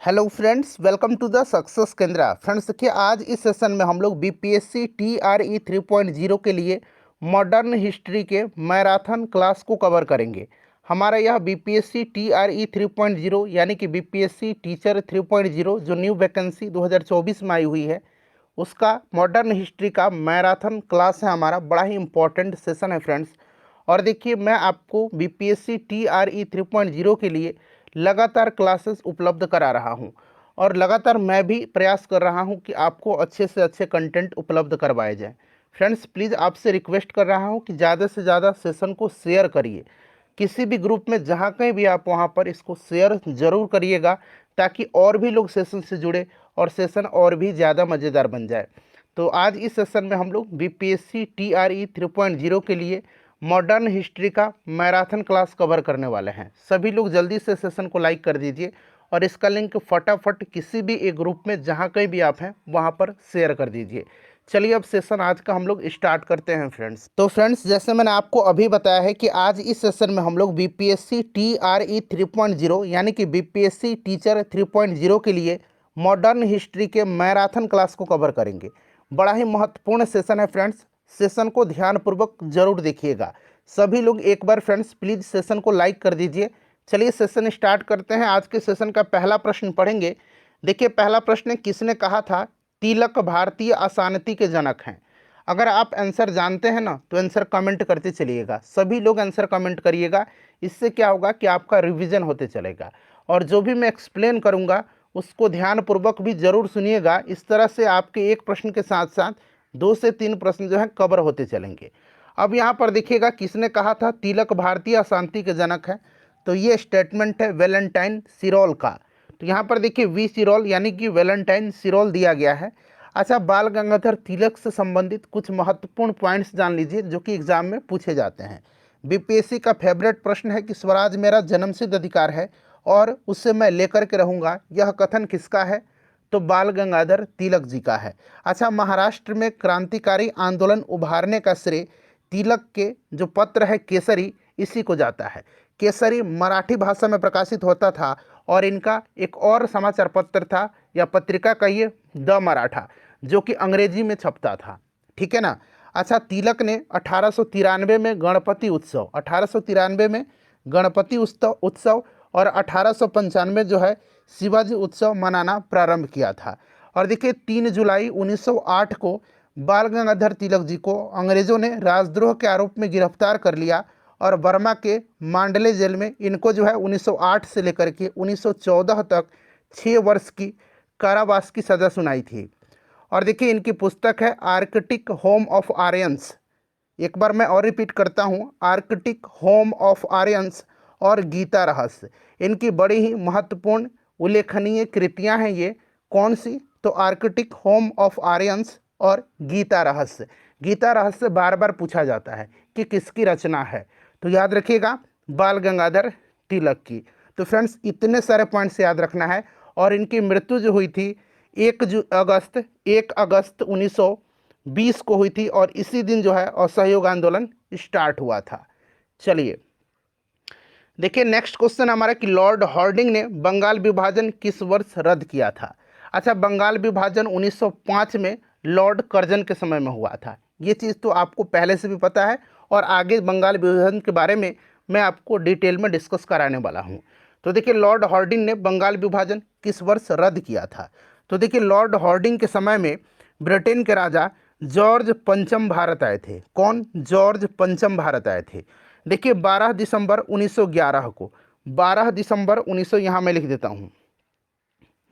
Hello friends, welcome to the success Kendra. Friends देखिए, आज इस सेशन में हम लोग बीपीएससी टीआरई 3.0 के लिए मॉडर्न हिस्ट्री के मैराथन क्लास को कवर करेंगे। हमारा यह बीपीएससी टीआरई 3.0 यानी कि बीपीएससी टीचर 3.0 जो न्यू वैकेंसी 2024 में आई हुई है, उसका मॉडर्न हिस्ट्री का मैराथन क्लास है। हमारा बड़ा ही इंपॉर्टेंट सेशन है फ्रेंड्स। और देखिए, मैं आपको बीपीएससी टीआरई 3.0 के लिए लगातार क्लासेस उपलब्ध करा रहा हूं, और लगातार मैं भी प्रयास कर रहा हूं कि आपको अच्छे से अच्छे कंटेंट उपलब्ध करवाए जाएं। फ्रेंड्स, प्लीज़ आपसे रिक्वेस्ट कर रहा हूं कि ज़्यादा से ज़्यादा सेशन को शेयर करिए। किसी भी ग्रुप में जहाँ कहीं भी आप वहाँ पर इसको शेयर ज़रूर करिएगा, ताकि और भी लोग सेशन से जुड़े और सेशन और भी ज़्यादा मज़ेदार बन जाए। तो आज इस सेशन में हम लोग बीपीएससी टीआरई 3.0 के लिए मॉडर्न हिस्ट्री का मैराथन क्लास कवर करने वाले हैं। सभी लोग जल्दी से सेशन को लाइक कर दीजिए और इसका लिंक फटाफट किसी भी एक ग्रुप में जहाँ कहीं भी आप हैं वहाँ पर शेयर कर दीजिए। चलिए अब सेशन आज का हम लोग स्टार्ट करते हैं फ्रेंड्स। तो फ्रेंड्स, जैसे मैंने आपको अभी बताया है कि आज इस सेशन में हम लोग बीपीएससी टीआरई 3.0 यानी कि बीपीएससी टीचर 3.0 के लिए मॉडर्न हिस्ट्री के मैराथन क्लास को कवर करेंगे। बड़ा ही महत्वपूर्ण सेशन है फ्रेंड्स। सेशन को ध्यानपूर्वक जरूर देखिएगा। सभी लोग एक बार फ्रेंड्स प्लीज़ सेशन को लाइक कर दीजिए। चलिए सेशन स्टार्ट करते हैं। आज के सेशन का पहला प्रश्न पढ़ेंगे। देखिए, पहला प्रश्न किसने कहा था तिलक भारतीय अशांति के जनक हैं? अगर आप आंसर जानते हैं ना तो आंसर कमेंट करते चलिएगा। सभी लोग आंसर कमेंट करिएगा। इससे क्या होगा कि आपका रिवीजन होते चलेगा, और जो भी मैं एक्सप्लेन करूँगा उसको ध्यानपूर्वक भी जरूर सुनिएगा। इस तरह से आपके एक प्रश्न के साथ साथ 2 से 3 प्रश्न जो है कवर होते चलेंगे। अब यहाँ पर देखिएगा किसने कहा था तिलक भारतीय अशांति के जनक है, तो ये स्टेटमेंट है वैलेंटाइन सिरोल का। तो यहाँ पर देखिए वी सिरोल यानी कि वैलेंटाइन सिरोल दिया गया है। अच्छा, बाल गंगाधर तिलक से संबंधित कुछ महत्वपूर्ण पॉइंट्स जान लीजिए जो कि एग्जाम में पूछे जाते हैं। बीपीएससी का फेवरेट प्रश्न है कि स्वराज मेरा जन्मसिद्ध अधिकार है और उससे मैं लेकर के रहूँगा, यह कथन किसका है? तो बाल गंगाधर तिलक जी का है। अच्छा, महाराष्ट्र में क्रांतिकारी आंदोलन उभारने का श्रेय तिलक के जो पत्र है केसरी, इसी को जाता है। केसरी मराठी भाषा में प्रकाशित होता था, और इनका एक और समाचार पत्र था या पत्रिका कहिए द मराठा, जो कि अंग्रेजी में छपता था। ठीक है ना। अच्छा, तिलक ने 1893 में गणपति उत्सव 1893 में गणपति उत्सव और 1895 जो है शिवाजी उत्सव मनाना प्रारंभ किया था। और देखिए 3 जुलाई 1908 को बाल गंगाधर तिलक जी को अंग्रेज़ों ने राजद्रोह के आरोप में गिरफ्तार कर लिया, और बर्मा के मांडले जेल में इनको जो है 1908 से लेकर के 1914 तक 6 वर्ष की कारावास की सज़ा सुनाई थी। और देखिए इनकी पुस्तक है आर्कटिक होम ऑफ आर्यंस। एक बार मैं और रिपीट करता हूँ, आर्कटिक होम ऑफ आर्यंस और गीता रहस्य। इनकी बड़ी ही महत्वपूर्ण उल्लेखनीय कृतियाँ हैं ये। कौन सी? तो आर्कटिक होम ऑफ आर्यंस और गीता रहस्य। गीता रहस्य बार बार पूछा जाता है कि किसकी रचना है, तो याद रखिएगा बाल गंगाधर तिलक की। तो फ्रेंड्स, इतने सारे पॉइंट्स याद रखना है। और इनकी मृत्यु जो हुई थी 1 अगस्त 1920 को हुई थी, और इसी दिन जो है असहयोग आंदोलन स्टार्ट हुआ था। चलिए देखिए नेक्स्ट क्वेश्चन हमारा कि लॉर्ड हॉर्डिंग ने बंगाल विभाजन किस वर्ष रद्द किया था? अच्छा, बंगाल विभाजन 1905 में लॉर्ड कर्जन के समय में हुआ था। ये चीज़ तो आपको पहले से भी पता है, और आगे बंगाल विभाजन के बारे में मैं आपको डिटेल में डिस्कस कराने वाला हूँ। तो देखिए लॉर्ड हॉर्डिंग ने बंगाल विभाजन किस वर्ष रद्द किया था? तो देखिए लॉर्ड हॉर्डिंग के समय में ब्रिटेन के राजा जॉर्ज पंचम भारत आए थे। कौन? जॉर्ज पंचम भारत आए थे। देखिए 12 दिसंबर 1911 को, 12 दिसंबर 1900 यहाँ मैं लिख देता हूँ,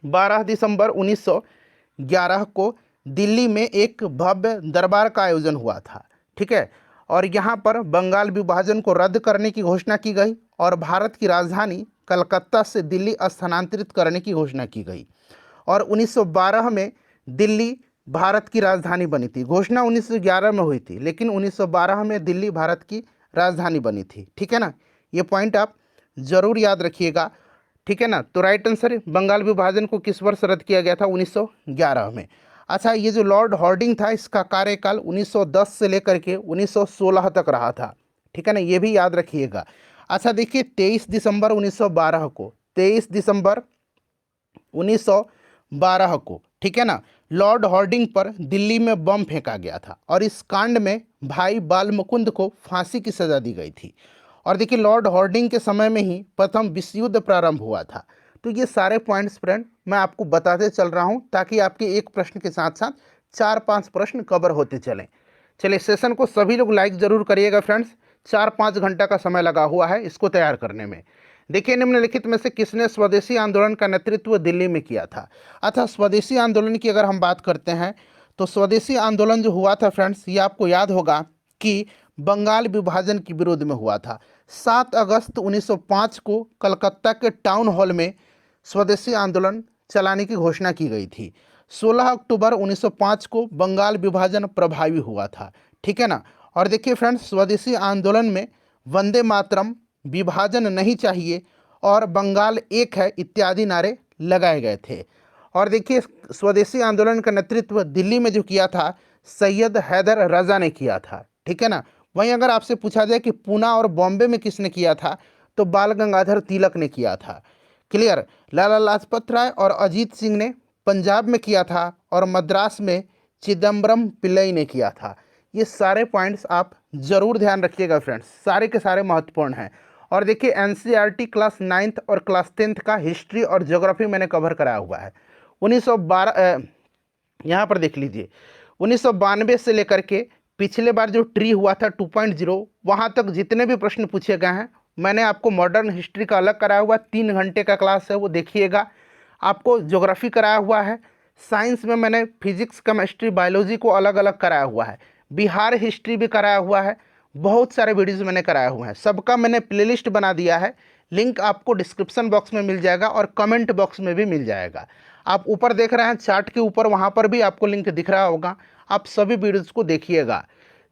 12 दिसंबर 1911 को दिल्ली में एक भव्य दरबार का आयोजन हुआ था। ठीक है। और यहाँ पर बंगाल विभाजन को रद्द करने की घोषणा की गई, और भारत की राजधानी कलकत्ता से दिल्ली स्थानांतरित करने की घोषणा की गई। और 1912 में दिल्ली भारत की राजधानी बनी थी। घोषणा 1911 में हुई थी, लेकिन 1912 में दिल्ली भारत की राजधानी बनी थी। ठीक है ना। ये पॉइंट आप जरूर याद रखिएगा। ठीक है ना। तो राइट आंसर, बंगाल विभाजन को किस वर्ष रद्द किया गया था? 1911 में। अच्छा, ये जो लॉर्ड हॉर्डिंग था इसका कार्यकाल 1910 से लेकर के 1916 तक रहा था। ठीक है ना, ये भी याद रखिएगा। अच्छा देखिए 23 दिसंबर 1912 को, 23 दिसंबर 1912 को, ठीक है ना, लॉर्ड हॉर्डिंग पर दिल्ली में बम फेंका गया था और इस कांड में भाई बाल मुकुंद को फांसी की सजा दी गई थी। और देखिए लॉर्ड हॉर्डिंग के समय में ही प्रथम विश्व युद्ध प्रारंभ हुआ था। तो ये सारे पॉइंट्स फ्रेंड मैं आपको बताते चल रहा हूँ ताकि आपके एक प्रश्न के साथ साथ 4-5 प्रश्न कवर होते चलें। चलिए सेशन को सभी लोग लाइक ज़रूर करिएगा फ्रेंड्स। 4-5 घंटा का समय लगा हुआ है इसको तैयार करने में। देखिए निम्नलिखित में से किसने स्वदेशी आंदोलन का नेतृत्व दिल्ली में किया था। अच्छा, स्वदेशी आंदोलन की अगर हम बात करते हैं तो स्वदेशी आंदोलन जो हुआ था फ्रेंड्स, ये आपको याद होगा कि बंगाल विभाजन के विरोध में हुआ था। 7 अगस्त 1905 को कलकत्ता के टाउन हॉल में स्वदेशी आंदोलन चलाने की घोषणा की गई थी। 16 अक्टूबर 1905 को बंगाल विभाजन प्रभावी हुआ था, ठीक है ना। और देखिए फ्रेंड्स, स्वदेशी आंदोलन में वंदे मातरम, विभाजन नहीं चाहिए और बंगाल एक है इत्यादि नारे लगाए गए थे। और देखिए स्वदेशी आंदोलन का नेतृत्व दिल्ली में जो किया था सैयद हैदर रजा ने किया था, ठीक है ना। वहीं अगर आपसे पूछा जाए कि पूना और बॉम्बे में किसने किया था तो बाल गंगाधर तिलक ने किया था। क्लियर। लाला लाजपत राय और अजीत सिंह ने पंजाब में किया था और मद्रास में चिदम्बरम पिल्लई ने किया था। ये सारे पॉइंट्स आप जरूर ध्यान रखिएगा फ्रेंड्स, सारे के सारे महत्वपूर्ण हैं। और देखिए एनसीईआरटी क्लास 9th और क्लास 10th का हिस्ट्री और ज्योग्राफी मैंने कवर कराया हुआ है। 1912 यहाँ पर देख लीजिए 1992 से लेकर के पिछले बार जो ट्री हुआ था 2.0 वहाँ तक जितने भी प्रश्न पूछे गए हैं मैंने आपको मॉडर्न हिस्ट्री का अलग कराया हुआ 3 घंटे का क्लास है वो देखिएगा। आपको ज्योग्राफी कराया हुआ है, साइंस में मैंने फिजिक्स केमिस्ट्री बायोलॉजी को अलग अलग कराया हुआ है, बिहार हिस्ट्री भी कराया हुआ है, बहुत सारे वीडियोज़ मैंने कराए हुए हैं। सबका मैंने प्लेलिस्ट बना दिया है, लिंक आपको डिस्क्रिप्शन बॉक्स में मिल जाएगा और कमेंट बॉक्स में भी मिल जाएगा। आप ऊपर देख रहे हैं चार्ट के ऊपर, वहाँ पर भी आपको लिंक दिख रहा होगा, आप सभी वीडियोज़ को देखिएगा।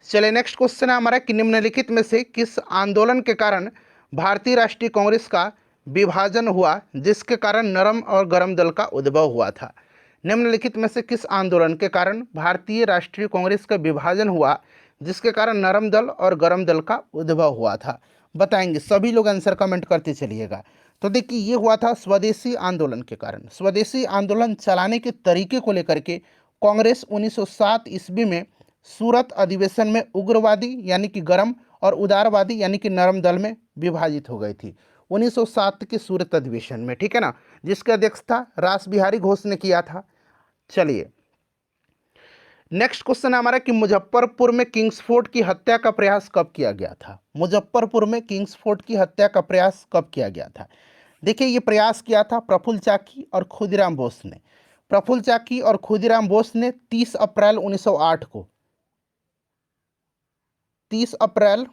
चलिए नेक्स्ट क्वेश्चन है हमारा कि निम्नलिखित में से किस आंदोलन के कारण भारतीय राष्ट्रीय कांग्रेस का विभाजन हुआ जिसके कारण नरम और गरम दल का उद्भव हुआ था। निम्नलिखित में से किस आंदोलन के कारण भारतीय राष्ट्रीय कांग्रेस का विभाजन हुआ जिसके कारण नरम दल और गरम दल का उद्भव हुआ था, बताएंगे सभी लोग, आंसर कमेंट करते चलिएगा। तो देखिए ये हुआ था स्वदेशी आंदोलन के कारण। स्वदेशी आंदोलन चलाने के तरीके को लेकर के कांग्रेस 1907 ईस्वी में सूरत अधिवेशन में उग्रवादी यानी कि गरम और उदारवादी यानी कि नरम दल में विभाजित हो गई थी 1907 के सूरत अधिवेशन में, ठीक है ना, जिसकी अध्यक्षता रास बिहारी घोष ने किया था। चलिए नेक्स्ट क्वेश्चन है हमारा कि मुजफ्फरपुर में किंग्सफोर्ड की हत्या का प्रयास कब किया गया था। मुजफ्फरपुर में किंग्सफोर्ड की हत्या का प्रयास कब किया गया था। देखिए ये प्रयास किया था प्रफुल्ल चाकी और खुदीराम बोस ने। प्रफुल्ल चाकी और खुदीराम बोस ने 30 अप्रैल 1908 को 30 अप्रैल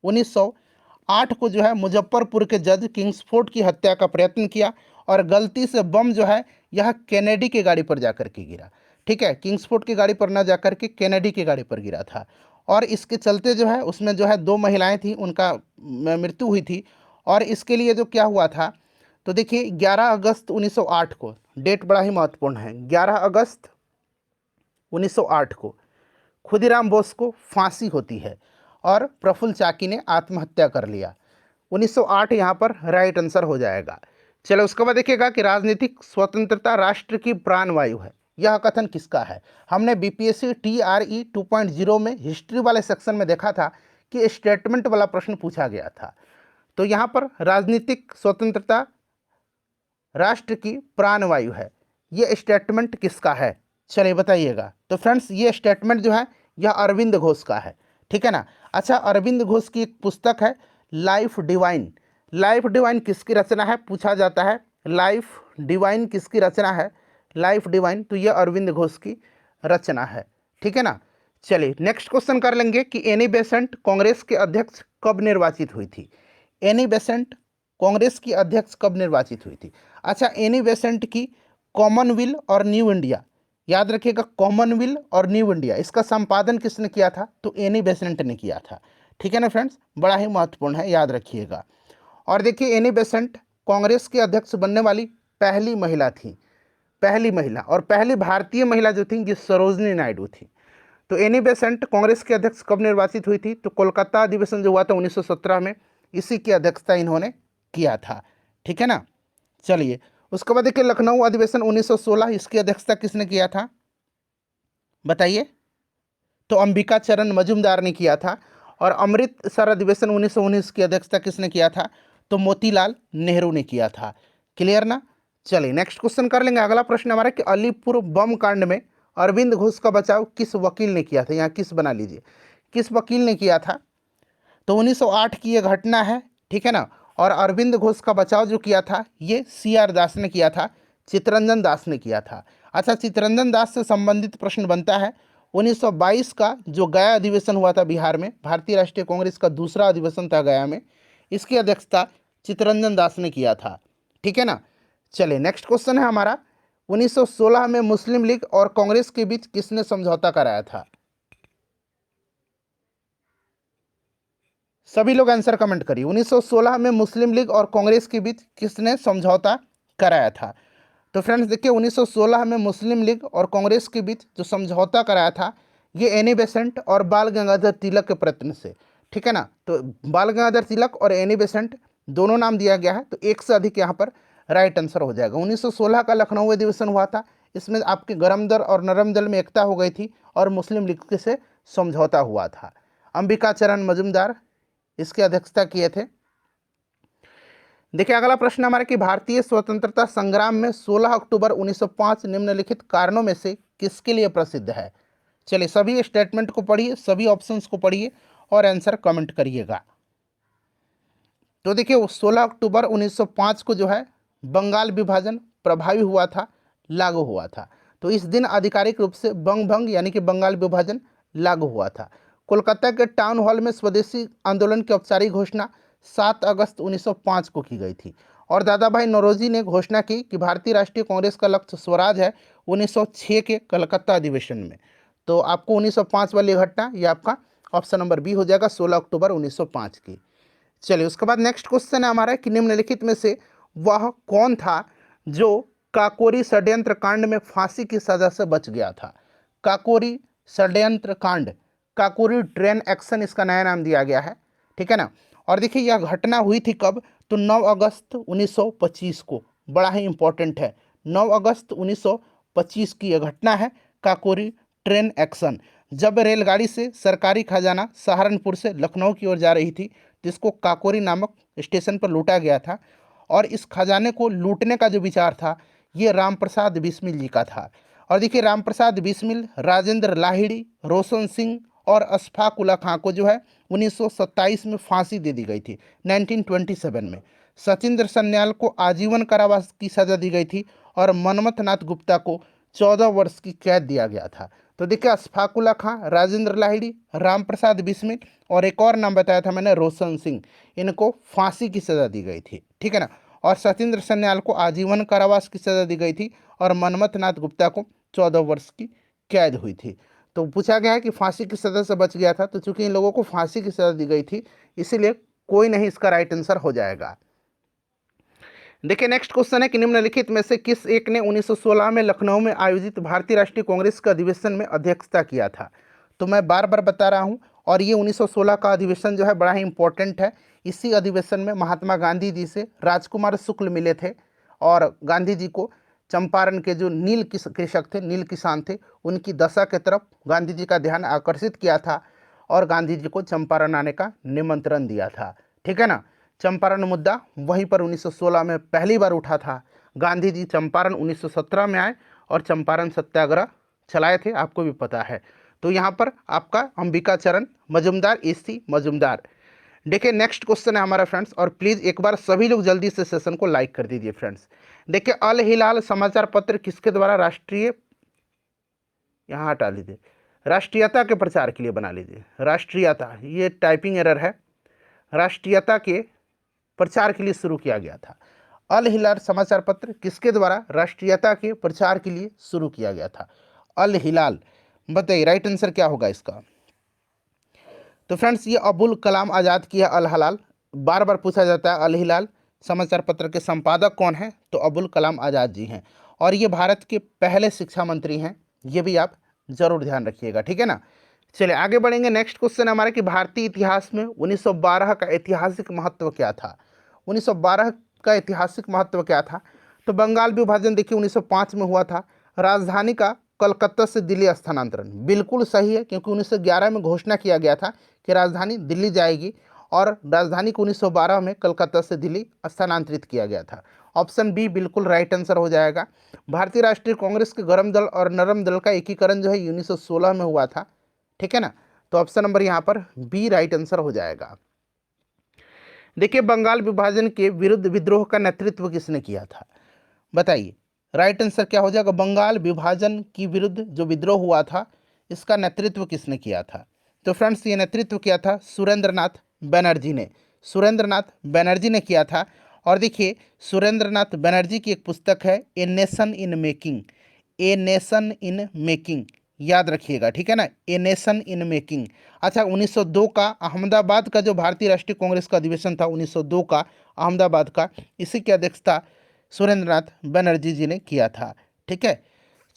1908 को जो है मुजफ्फरपुर के जज किंग्सफोर्ड की हत्या का प्रयत्न किया और गलती से बम जो है यह कैनेडी की गाड़ी पर जाकर के गिरा, ठीक है, किंग्सफोर्ड की गाड़ी पर ना जाकर के कैनेडी की गाड़ी पर गिरा था। और इसके चलते जो है उसमें जो है 2 महिलाएं थी, उनका मृत्यु हुई थी। और इसके लिए जो क्या हुआ था तो देखिए 11 अगस्त 1908 को, डेट बड़ा ही महत्वपूर्ण है, 11 अगस्त 1908 को खुदीराम बोस को फांसी होती है और प्रफुल्ल चाकी ने आत्महत्या कर लिया। 1908 यहाँ पर राइट आंसर हो जाएगा। चलो उसके बाद देखिएगा कि राजनीतिक स्वतंत्रता राष्ट्र की प्राणवायु है, यह कथन किसका है। हमने बीपीएससी TRE 2.0 में हिस्ट्री वाले सेक्शन में देखा था कि स्टेटमेंट वाला प्रश्न पूछा गया था। तो यहाँ पर राजनीतिक स्वतंत्रता राष्ट्र की प्राणवायु है, ये स्टेटमेंट किसका है, चलिए बताइएगा। तो फ्रेंड्स ये स्टेटमेंट जो है यह अरविंद घोष का है, ठीक है ना। अच्छा, अरविंद घोष की एक पुस्तक है लाइफ डिवाइन। लाइफ डिवाइन किसकी रचना है पूछा जाता है, लाइफ डिवाइन किसकी रचना है, लाइफ डिवाइन तो यह अरविंद घोष की रचना है, ठीक है ना। चलिए नेक्स्ट क्वेश्चन कर लेंगे कि एनी बेसेंट कांग्रेस के अध्यक्ष कब निर्वाचित हुई थी। एनी बेसेंट कांग्रेस की अध्यक्ष कब निर्वाचित हुई थी। अच्छा, एनी बेसेंट की कॉमनवेल्थ और न्यू इंडिया, याद रखिएगा कॉमनवेल्थ और न्यू इंडिया, इसका संपादन किसने किया था तो एनी बेसेंट ने किया था, ठीक है ना फ्रेंड्स, बड़ा ही महत्वपूर्ण है, याद रखिएगा। और देखिए एनी बेसेंट कांग्रेस के अध्यक्ष बनने वाली पहली महिला थी, पहली महिला, और पहली भारतीय महिला जो थी ये सरोजनी नायडू थी। तो एनी बेसेंट कांग्रेस के अध्यक्ष कब निर्वाचित हुई थी तो कोलकाता अधिवेशन जो हुआ था 1917 में, इसी की अध्यक्षता इन्होंने किया था, ठीक है ना। चलिए उसके बाद देखिए लखनऊ अधिवेशन 1916, इसकी अध्यक्षता किसने किया था बताइए? तो अंबिका चरण मजूमदार ने किया था। और अमृतसर अधिवेशन 1919 की अध्यक्षता किसने किया था? तो मोतीलाल नेहरू ने किया था। क्लियर ना? चलिए नेक्स्ट क्वेश्चन कर लेंगे। अगला प्रश्न हमारा कि अलीपुर बम कांड में अरविंद घोष का बचाव किस वकील ने किया था? यहाँ किस बना लीजिए, किस वकील ने किया था? तो 1908 की ये घटना है, ठीक है ना। और अरविंद घोष का बचाव जो किया था ये CR दास ने किया था, चित्तरंजन दास ने किया था। अच्छा, चित्तरंजन दास से संबंधित प्रश्न बनता है 1922 का जो गया अधिवेशन हुआ था बिहार में, भारतीय राष्ट्रीय कांग्रेस का दूसरा अधिवेशन था गया में, इसकी अध्यक्षता चित्तरंजन दास ने किया था, ठीक है ना। चलिए नेक्स्ट क्वेश्चन है हमारा 1916 में मुस्लिम लीग और कांग्रेस के बीच किसने समझौता कराया था? सभी लोग आंसर कमेंट करिए। 1916 में मुस्लिम लीग और कांग्रेस के बीच किसने समझौता कराया था? तो फ्रेंड्स देखिए 1916 में मुस्लिम लीग और कांग्रेस के बीच जो समझौता कराया था ये एनी बेसेंट और बाल गंगाधर तिलक के प्रयत्न से, ठीक है ना। तो बाल गंगाधर तिलक और एनी बेसेंट दोनों नाम दिया गया है, तो एक से अधिक यहाँ पर राइट आंसर हो जाएगा। 1916 का लखनऊ अधिवेशन हुआ था, इसमें आपके गरम दल और नरम दल में एकता हो गई थी और मुस्लिम लीग से समझौता हुआ था। अंबिका चरण मजूमदार इसकी अध्यक्षता किए थे। देखिए अगला प्रश्न हमारा कि भारतीय स्वतंत्रता संग्राम में 16 अक्टूबर 1905 निम्नलिखित कारणों में से किसके लिए प्रसिद्ध है? चलिए सभी स्टेटमेंट को पढ़िए, सभी ऑप्शंस को पढ़िए और आंसर कमेंट करिएगा। तो देखिए 16 अक्टूबर 1905 को जो है बंगाल विभाजन प्रभावी हुआ था, लागू हुआ था। तो इस दिन आधिकारिक रूप से बंग भंग यानी कि बंगाल विभाजन लागू हुआ था। कोलकाता के टाउन हॉल में स्वदेशी आंदोलन की औपचारिक घोषणा 7 अगस्त 1905 को की गई थी। और दादा भाई नौरोजी ने घोषणा की कि भारतीय राष्ट्रीय कांग्रेस का लक्ष्य स्वराज है 1906 के कलकत्ता अधिवेशन में। तो आपको 1905 वाली घटना ये आपका ऑप्शन नंबर बी हो जाएगा, 16 अक्टूबर 1905 की। चलिए उसके बाद नेक्स्ट क्वेश्चन है हमारा कि निम्नलिखित में से वह कौन था जो काकोरी षड्यंत्र कांड में फांसी की सजा से बच गया था? काकोरी षड्यंत्र कांड, काकोरी ट्रेन एक्शन इसका नया नाम दिया गया है, ठीक है ना। और देखिए यह घटना हुई थी कब? तो 9 अगस्त 1925 को, बड़ा ही इंपॉर्टेंट है। 9 अगस्त 1925 की यह घटना है, काकोरी ट्रेन एक्शन। जब रेलगाड़ी से सरकारी खजाना सहारनपुर से लखनऊ की ओर जा रही थी, जिसको काकोरी नामक स्टेशन पर लूटा गया था। और इस खजाने को लूटने का जो विचार था ये रामप्रसाद बिस्मिल जी का था। और देखिए रामप्रसाद बिस्मिल, राजेंद्र लाहिड़ी, रोशन सिंह और अशफाक उल्ला खां को जो है 1927 में फांसी दे दी गई थी, 1927 में। सचिंद्र सन्याल को आजीवन कारावास की सजा दी गई थी और मनमथ नाथ गुप्ता को 14 वर्ष की कैद दिया गया था। तो देखिए अशफाक उल्ला खां, राजेंद्र लाहिड़ी, रामप्रसाद बिस्मिल और एक और नाम बताया था मैंने रोशन सिंह, इनको फांसी की सज़ा दी गई थी, ठीक है ना। और सचिंद्र सन्याल को आजीवन कारावास की सज़ा दी गई थी और मनमथ नाथ गुप्ता को 14 वर्ष की कैद हुई थी। तो पूछा गया है कि फांसी की सज़ा से बच गया था, तो चूंकि इन लोगों को फांसी की सज़ा दी गई थी इसीलिए कोई नहीं इसका राइट आंसर हो जाएगा। देखिए नेक्स्ट क्वेश्चन है कि निम्नलिखित में से किस एक ने 1916 में लखनऊ में आयोजित भारतीय राष्ट्रीय कांग्रेस के अधिवेशन में अध्यक्षता किया था? तो मैं बार बार बता रहा हूं, और ये 1916 का अधिवेशन जो है बड़ा ही इंपॉर्टेंट है। इसी अधिवेशन में महात्मा गांधी जी से राजकुमार शुक्ल मिले थे और गांधी जी को चंपारण के जो नील कृषक थे, नील किसान थे, उनकी दशा की तरफ गांधी जी का ध्यान आकर्षित किया था और गांधी जी को चंपारण आने का निमंत्रण दिया था, ठीक है ना। चंपारण मुद्दा वहीं पर 1916 में पहली बार उठा था। गांधी जी चंपारण 1917 में आए और चंपारण सत्याग्रह चलाए थे, आपको भी पता है। तो यहाँ पर आपका अंबिका चरण मजूमदार, AC मजूमदार। देखिए नेक्स्ट क्वेश्चन है हमारा फ्रेंड्स, और प्लीज़ एक बार सभी लोग जल्दी से सेशन को लाइक कर दीजिए फ्रेंड्स। देखिए अल हिलाल समाचार पत्र किसके द्वारा राष्ट्रीय, यहाँ हटा लीजिए, राष्ट्रीयता के प्रचार के लिए बना लीजिए। राष्ट्रीयता, ये टाइपिंग एरर है, राष्ट्रीयता के प्रचार के लिए शुरू किया गया था। अल हिलाल समाचार पत्र किसके द्वारा राष्ट्रीयता के प्रचार के लिए शुरू किया गया था? अल हिलाल। बताइए राइट आंसर क्या होगा इसका? तो फ्रेंड्स ये अबुल कलाम आज़ाद की है अल हिलाल। बार बार पूछा जाता है अल हिलाल समाचार पत्र के संपादक कौन है? तो अबुल कलाम आज़ाद जी हैं, और ये भारत के पहले शिक्षा मंत्री हैं, ये भी आप जरूर ध्यान रखिएगा, ठीक है ना। चलिए आगे बढ़ेंगे। नेक्स्ट क्वेश्चन हमारा कि भारतीय इतिहास में 1912 का ऐतिहासिक महत्व क्या था? 1912 का ऐतिहासिक महत्व क्या था? तो बंगाल विभाजन देखिए 1905 में हुआ था। राजधानी का कलकत्ता से दिल्ली स्थानांतरण बिल्कुल सही है, क्योंकि 1911 में घोषणा किया गया था कि राजधानी दिल्ली जाएगी, और राजधानी को 1912 में कलकत्ता से दिल्ली स्थानांतरित किया गया था। ऑप्शन बी बिल्कुल राइट आंसर हो जाएगा। भारतीय राष्ट्रीय कांग्रेस के गरम दल और नरम दल का एकीकरण जो है 1916 में हुआ था, ठीक है ना। तो ऑप्शन नंबर यहाँ पर बी राइट आंसर हो जाएगा। देखिए बंगाल विभाजन के विरुद्ध विद्रोह का नेतृत्व किसने किया था, बताइए। राइट आंसर क्या हो जाएगा, बंगाल विभाजन की विरुद्ध जो विद्रोह हुआ था इसका नेतृत्व किसने किया था। तो फ्रेंड्स ये नेतृत्व किया था सुरेंद्रनाथ बनर्जी ने, सुरेंद्रनाथ बनर्जी ने किया था। और देखिए सुरेंद्रनाथ बनर्जी की एक पुस्तक है a nation in making, a nation in making, याद रखिएगा, ठीक है ना, ए नेशन इन मेकिंग। अच्छा 1902 का अहमदाबाद का जो भारतीय राष्ट्रीय कांग्रेस का अधिवेशन था 1902 का अहमदाबाद का, इसी की अध्यक्षता सुरेंद्रनाथ बनर्जी जी ने किया था, ठीक है।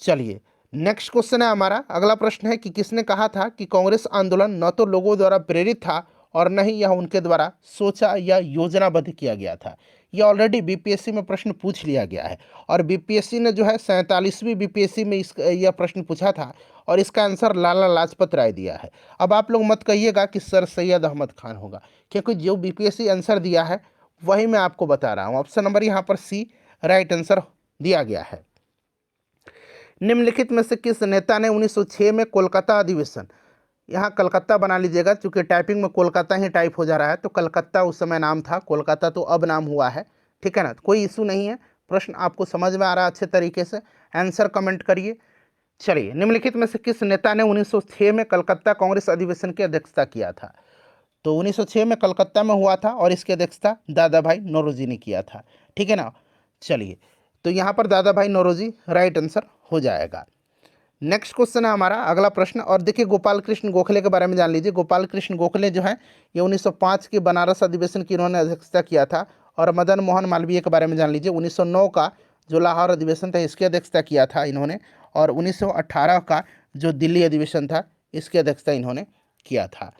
चलिए नेक्स्ट क्वेश्चन है हमारा, अगला प्रश्न है कि किसने कहा था कि कांग्रेस आंदोलन न तो लोगों द्वारा प्रेरित था और न ही यह उनके द्वारा सोचा या योजनाबद्ध किया गया था। यह ऑलरेडी बीपीएससी में प्रश्न पूछ लिया गया है, और बीपीएससी ने जो है 47वीं बीपीएससी में यह प्रश्न पूछा था, और इसका आंसर लाला लाजपत राय दिया है। अब आप लोग मत कहिएगा कि सर सैयद अहमद खान होगा, क्योंकि जो बीपीएससी आंसर दिया है वही मैं आपको बता रहा हूँ। ऑप्शन नंबर यहाँ पर सी राइट आंसर दिया गया है। निम्नलिखित में से किस नेता ने 1906 में कोलकाता अधिवेशन, यहाँ कलकत्ता बना लीजिएगा क्योंकि टाइपिंग में कोलकाता ही टाइप हो जा रहा है, तो कलकत्ता उस समय नाम था, कोलकाता तो अब नाम हुआ है, ठीक है ना। कोई इशू नहीं है, प्रश्न आपको समझ में आ रहा है अच्छे तरीके से, आंसर कमेंट करिए। चलिए निम्नलिखित में से किस नेता ने 1906 में कलकत्ता कांग्रेस अधिवेशन की अध्यक्षता किया था। तो 1906 में कलकत्ता में हुआ था और इसकी अध्यक्षता दादा भाई नौरोजी ने किया था, ठीक है ना। चलिए तो यहाँ पर दादा भाई नौरोजी राइट आंसर हो जाएगा। नेक्स्ट क्वेश्चन है हमारा अगला प्रश्न, और देखिए गोपाल कृष्ण गोखले के बारे में जान लीजिए। गोपाल कृष्ण गोखले जो है ये 1905 के बनारस अधिवेशन की इन्होंने अध्यक्षता किया था। और मदन मोहन मालवीय के बारे में जान लीजिए, 1909 का जो लाहौर अधिवेशन था इसकी अध्यक्षता किया था इन्होंने, और 1918 का जो दिल्ली अधिवेशन था इसकी अध्यक्षता इन्होंने किया था।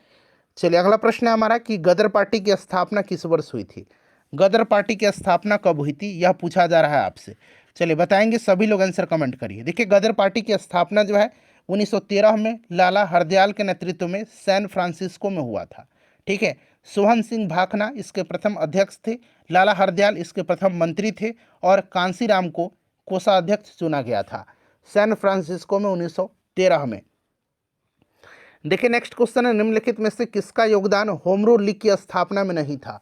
चलिए अगला प्रश्न है हमारा कि गदर पार्टी की स्थापना किस वर्ष हुई थी। गदर पार्टी की स्थापना कब हुई थी यह पूछा जा रहा है आपसे। चलिए बताएंगे, सभी लोग आंसर कमेंट करिए। देखिए गदर पार्टी की स्थापना जो है 1913 में लाला हरदयाल के नेतृत्व में सैन फ्रांसिस्को में हुआ था, ठीक है। सोहन सिंह भाखना इसके प्रथम अध्यक्ष थे, लाला हरदयाल इसके प्रथम मंत्री थे, और कांसीराम को कोषाध्यक्ष चुना गया था सैन फ्रांसिस्को में 1913 में। देखिए नेक्स्ट क्वेश्चन है, निम्नलिखित में से किसका योगदान होम रूल लीग की स्थापना में नहीं था।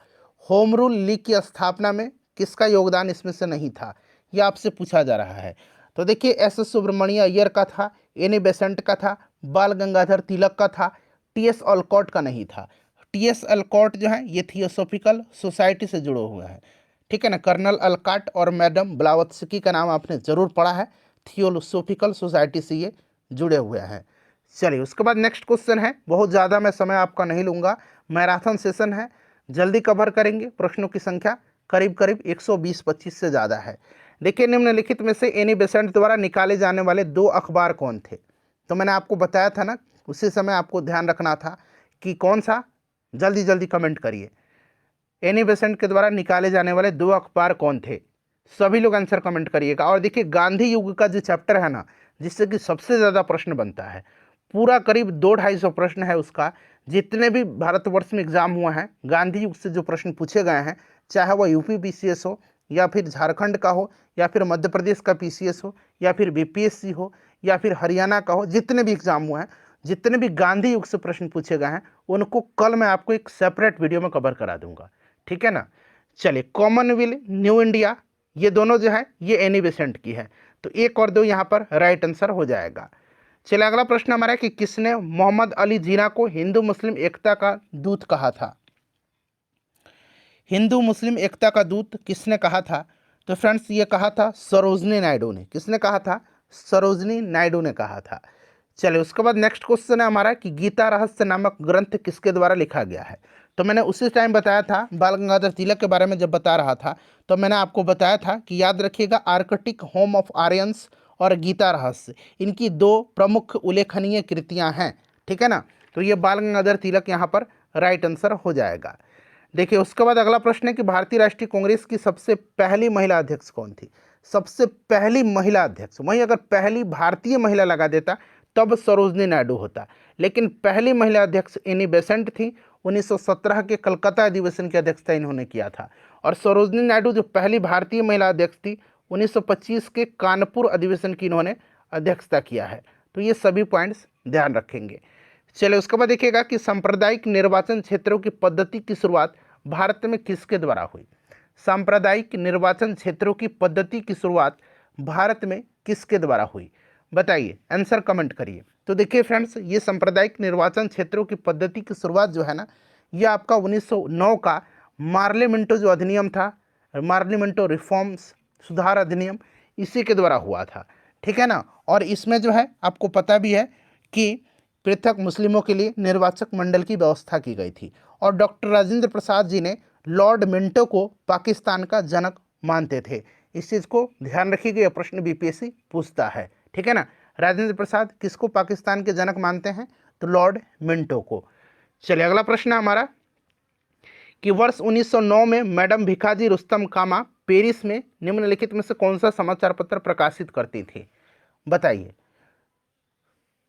होम रूल लीग की स्थापना में किसका योगदान इसमें से नहीं था, यह आपसे पूछा जा रहा है। तो देखिए एस एस सुब्रमण्य अय्यर का था, एनी बेसेंट का था, बाल गंगाधर तिलक का था, टीएस ऑलकॉट का नहीं था। टीएस ऑलकॉट जो है ये थियोसॉफिकल सोसाइटी से जुड़े हुए हैं, ठीक है ना। कर्नल अलकाट और मैडम ब्लावत्स्की का नाम आपने जरूर पढ़ा है, थियोसॉफिकल सोसाइटी से ये जुड़े हुए हैं। चलिए उसके बाद नेक्स्ट क्वेश्चन है, बहुत ज़्यादा मैं समय आपका नहीं लूँगा, मैराथन सेशन है, जल्दी कवर करेंगे। प्रश्नों की संख्या करीब करीब 120-25 से ज़्यादा है। देखिए निम्नलिखित में से एनी बेसेंट द्वारा निकाले जाने वाले 2 अखबार कौन थे। तो मैंने आपको बताया था ना, उसी समय आपको ध्यान रखना था कि कौन सा, जल्दी जल्दी कमेंट करिए। एनी बेसेंट के द्वारा निकाले जाने वाले 2 अखबार कौन थे, सभी लोग आंसर कमेंट करिएगा। और देखिए गांधी युग का जो चैप्टर है ना, जिससे कि सबसे ज़्यादा प्रश्न बनता है, पूरा करीब 200-250 प्रश्न है उसका। जितने भी भारतवर्ष में एग्जाम हुआ है गांधी युग से जो प्रश्न पूछे गए हैं, चाहे वह यूपी पीसीएस हो, या फिर झारखंड का हो, या फिर मध्य प्रदेश का पीसीएस हो, या फिर बीपीएससी हो, या फिर हरियाणा का हो, जितने भी एग्जाम हुए हैं, जितने भी गांधी युग से प्रश्न पूछे गए हैं उनको कल मैं आपको एक सेपरेट वीडियो में कवर करा दूंगा, ठीक है ना। चलिए कॉमनवेल्थ, न्यू इंडिया, ये दोनों जो है ये एनी बेसेंट की है, तो 1 और 2 यहाँ पर राइट आंसर हो जाएगा। चलिए अगला प्रश्न हमारा कि किसने मोहम्मद अली जिन्ना को हिंदू मुस्लिम एकता का दूत कहा था। हिंदू मुस्लिम एकता का दूत किसने कहा था। तो फ्रेंड्स ये कहा था सरोजनी नायडू ने। किसने कहा था, सरोजनी नायडू ने कहा था। चलिए उसके बाद नेक्स्ट क्वेश्चन है हमारा कि गीता रहस्य नामक ग्रंथ किसके द्वारा लिखा गया है। तो मैंने उसी टाइम बताया था, बाल गंगाधर तिलक के बारे में जब बता रहा था तो मैंने आपको बताया था कि याद रखिएगा आर्कटिक होम ऑफ आर्यंस और गीता रहस्य, इनकी 2 प्रमुख उल्लेखनीय कृतियां हैं, ठीक है ना। तो ये बाल गंगाधर तिलक यहाँ पर राइट आंसर हो जाएगा। देखिए उसके बाद अगला प्रश्न है कि भारतीय राष्ट्रीय कांग्रेस की सबसे पहली महिला अध्यक्ष कौन थी। सबसे पहली महिला अध्यक्ष, वहीं अगर पहली भारतीय महिला लगा देता तब सरोजनी नायडू होता, लेकिन पहली महिला अध्यक्ष एनी बेसेंट थी। 1917 के कलकत्ता अधिवेशन की अध्यक्षता इन्होंने किया था। और सरोजनी नायडू जो पहली भारतीय महिला अध्यक्ष थी, 1925 के कानपुर अधिवेशन की इन्होंने अध्यक्षता किया है। तो ये सभी पॉइंट्स ध्यान रखेंगे। चलिए उसके बाद देखिएगा कि सांप्रदायिक निर्वाचन क्षेत्रों की पद्धति की शुरुआत भारत में किसके द्वारा हुई। सांप्रदायिक निर्वाचन क्षेत्रों की पद्धति की शुरुआत भारत में किसके द्वारा हुई, बताइए, आंसर कमेंट करिए। तो देखिए फ्रेंड्स, ये सांप्रदायिक निर्वाचन क्षेत्रों की पद्धति की शुरुआत जो है ना, ये आपका 1909 का मार्लिमेंटो जो अधिनियम था, मार्लिमेंटो रिफॉर्म्स सुधार अधिनियम, इसी के द्वारा हुआ था, ठीक है ना। और इसमें जो है आपको पता भी है कि पृथक मुस्लिमों के लिए निर्वाचक मंडल की व्यवस्था की गई थी। और डॉक्टर राजेंद्र प्रसाद जी ने लॉर्ड मिंटो को पाकिस्तान का जनक मानते थे। इस चीज़ को ध्यान रखिएगा, यह प्रश्न बीपीएससी पूछता है, ठीक है ना। राजेंद्र प्रसाद किसको पाकिस्तान के जनक मानते हैं, तो लॉर्ड मिंटो को। चलिए अगला प्रश्न है हमारा कि वर्ष 1909 में मैडम भिखाजी रुस्तम कामा पेरिस में निम्नलिखित में से कौन सा समाचार पत्र प्रकाशित करती थी, बताइए।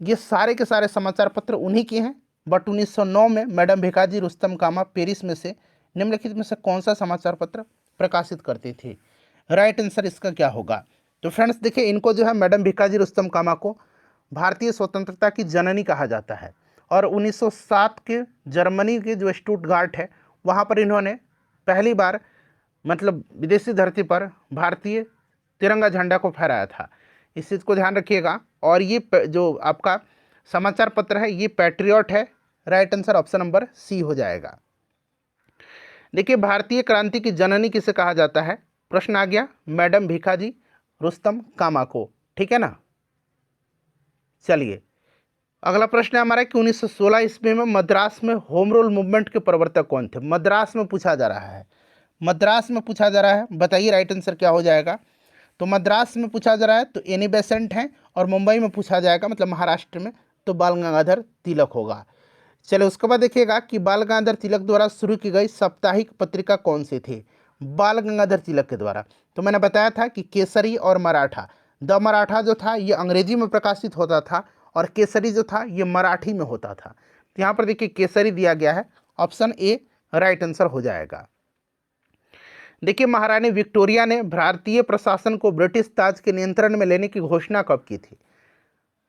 ये सारे के सारे समाचार पत्र उन्हीं के हैं, बट 1909 में मैडम भिखाजी रुस्तम कामा पेरिस में से निम्नलिखित में से कौन सा समाचार पत्र प्रकाशित करती थी। राइट आंसर इसका क्या होगा। तो फ्रेंड्स देखिए, इनको जो है मैडम भिखाजी रुस्तम कामा को भारतीय स्वतंत्रता की जननी कहा जाता है। और 1907 के जर्मनी के जो स्टुटगार्ट है, वहाँ पर इन्होंने पहली बार मतलब विदेशी धरती पर भारतीय तिरंगा झंडा को फहराया था। इस चीज़ को ध्यान रखिएगा। और ये जो आपका समाचार पत्र है ये पैट्रियट है। Right answer option number C हो जाएगा। देखिए, भारतीय क्रांति की जननी किसे कहा जाता है, प्रश्न आ गया मैडम भिखाजी रुस्तम कामा को, ठीक है ना। चलिए अगला प्रश्न है हमारा कि 1916 ईस्वी में मद्रास में होम रूल मूवमेंट के प्रवर्तक कौन थे। मद्रास में पूछा जा रहा है, मद्रास में पूछा जा रहा है, बताइए राइट आंसर क्या हो जाएगा। तो मद्रास में पूछा जा रहा है तो एनी बेसेंट हैं, और मुंबई में पूछा जाएगा मतलब महाराष्ट्र में तो बाल गंगाधर तिलक होगा। चलिए उसके बाद देखिएगा कि बाल गंगाधर तिलक द्वारा शुरू की गई साप्ताहिक पत्रिका कौन सी थी, बाल गंगाधर तिलक के द्वारा। तो मैंने बताया था कि केसरी और मराठा, द मराठा जो था ये अंग्रेजी में प्रकाशित होता था और केसरी जो था ये मराठी में होता था। तो यहाँ पर देखिए केसरी दिया गया है, ऑप्शन ए राइट आंसर हो जाएगा। देखिए, महारानी विक्टोरिया ने भारतीय प्रशासन को ब्रिटिश ताज के नियंत्रण में लेने की घोषणा कब की थी।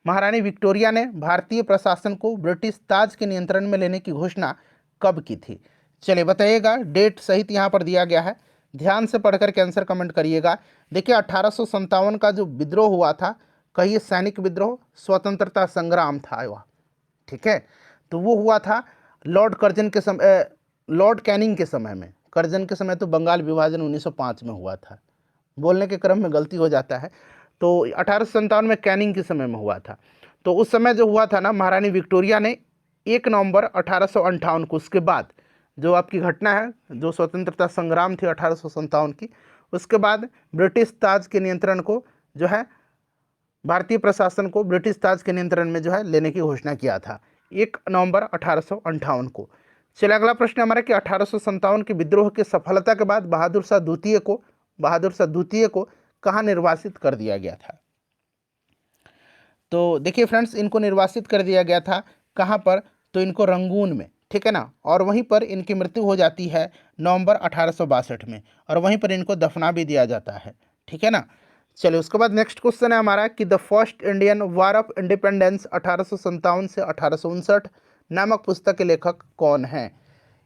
महारानी विक्टोरिया ने भारतीय प्रशासन को ब्रिटिश ताज के नियंत्रण में लेने की घोषणा कब की थी, चलिए बताइएगा। डेट सहित यहाँ पर दिया गया है, ध्यान से पढ़कर के आंसर कमेंट करिएगा। देखिए 1857 का जो विद्रोह हुआ था, कहिए सैनिक विद्रोह, स्वतंत्रता संग्राम था वह, ठीक है। तो वो हुआ था लॉर्ड कर्जन के समय, लॉर्ड कैनिंग के समय में। कर्जन के समय तो बंगाल विभाजन 1905 में हुआ था, बोलने के क्रम में गलती हो जाता है। तो 1857 में कैनिंग के समय में हुआ था। तो उस समय जो हुआ था ना, महारानी विक्टोरिया ने 1 नवंबर 1858 को, उसके बाद जो आपकी घटना है, जो स्वतंत्रता संग्राम थी 1857 की, उसके बाद ब्रिटिश ताज के नियंत्रण को जो है, भारतीय प्रशासन को ब्रिटिश ताज के नियंत्रण में जो है लेने की घोषणा किया था 1 नवंबर 1858 को। चलिए अगला प्रश्न हमारा कि 1857 के विद्रोह की सफलता के बाद बहादुर शाह द्वितीय को कहाँ निर्वासित कर दिया गया था। तो देखिए फ्रेंड्स, इनको निर्वासित कर दिया गया था कहाँ पर, तो इनको रंगून में, ठीक है ना। और वहीं पर इनकी मृत्यु हो जाती है नवंबर 1862 में, और वहीं पर इनको दफना भी दिया जाता है, ठीक है ना। चलिए उसके बाद नेक्स्ट क्वेश्चन है हमारा कि the first Indian war of independence 1857 से 1859 नामक पुस्तक के लेखक कौन हैं।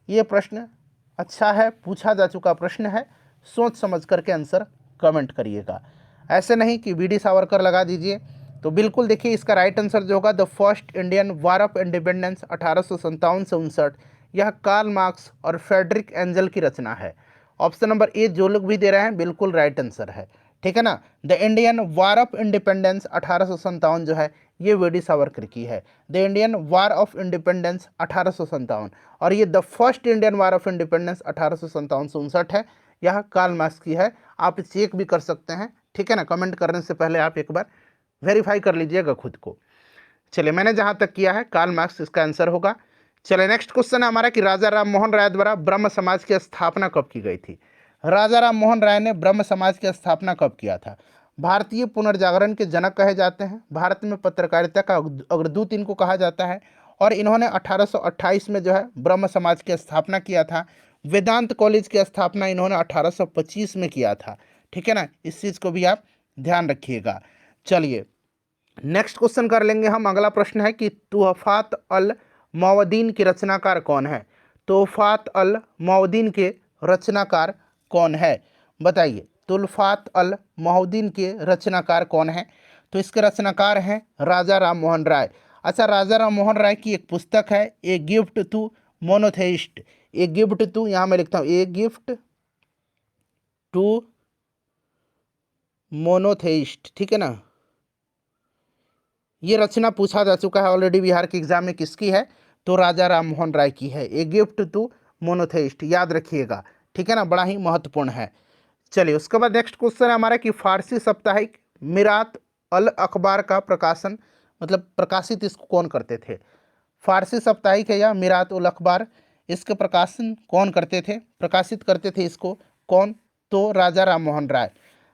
ये प्रश्न अच्छा है, पूछा जा चुका प्रश्न है, सोच समझ करके आंसर कमेंट करिएगा, ऐसे नहीं कि वी डी सावरकर लगा दीजिए। तो बिल्कुल देखिए, इसका राइट आंसर जो होगा the first Indian war of independence 1857 से 59, यह कार्ल मार्क्स और फ्रेडरिक एंजल की रचना है। ऑप्शन नंबर ए जो लोग भी दे रहे हैं बिल्कुल राइट आंसर है, ठीक है ना। The Indian war of independence 1857 जो है ये वी डी सावरकर की है, the Indian war of independence 1857। और ये the first Indian war of independence 1857 से 59 है, यह कार्ल मार्क्स की है। आप चेक भी कर सकते हैं, ठीक है ना। कमेंट करने से पहले आप एक बार वेरीफाई कर लीजिएगा खुद को। चलिए मैंने जहाँ तक किया है कार्ल मार्क्स इसका आंसर होगा। चलिए नेक्स्ट क्वेश्चन है हमारा कि राजा राम मोहन राय द्वारा ब्रह्म समाज की स्थापना कब की गई थी। राजा राम मोहन राय ने ब्रह्म समाज की स्थापना कब किया था? भारतीय पुनर्जागरण के जनक कहे जाते हैं, भारत में पत्रकारिता का अग्रदूत इनको कहा जाता है, और इन्होंने 1828 में जो है ब्रह्म समाज की स्थापना किया था। वेदांत कॉलेज की स्थापना इन्होंने 1825 में किया था। ठीक है ना, इस चीज़ को भी आप ध्यान रखिएगा। चलिए नेक्स्ट क्वेश्चन कर लेंगे हम। अगला प्रश्न है कि तुहफात अल मौदीन के रचनाकार कौन है? तुहफात अल मौदीन के रचनाकार कौन है? बताइए, तुल्फात अल मौदीन के रचनाकार कौन है? तो इसके रचनाकार हैं राजा राम मोहन राय। अच्छा, राजा राम मोहन राय की एक पुस्तक है, a gift to monotheist. A gift to, यहाँ मैं लिखता हूँ ए गिफ्ट टू मोनोथेइस्ट। ठीक है ना, ये रचना पूछा जा चुका है ऑलरेडी बिहार के एग्जाम में, किसकी है? तो राजा राम मोहन राय की है, ए गिफ्ट टू मोनोथेइस्ट, याद रखिएगा। ठीक है ना, बड़ा ही महत्वपूर्ण है। चलिए उसके बाद नेक्स्ट क्वेश्चन है हमारा कि फारसी साप्ताहिक मिरात अल अखबार का प्रकाशन, मतलब प्रकाशित इसको कौन करते थे? फारसी साप्ताहिक है या मिरात उल अखबार, इसके प्रकाशन कौन करते थे, प्रकाशित करते थे इसको कौन? तो राजा राम मोहन राय।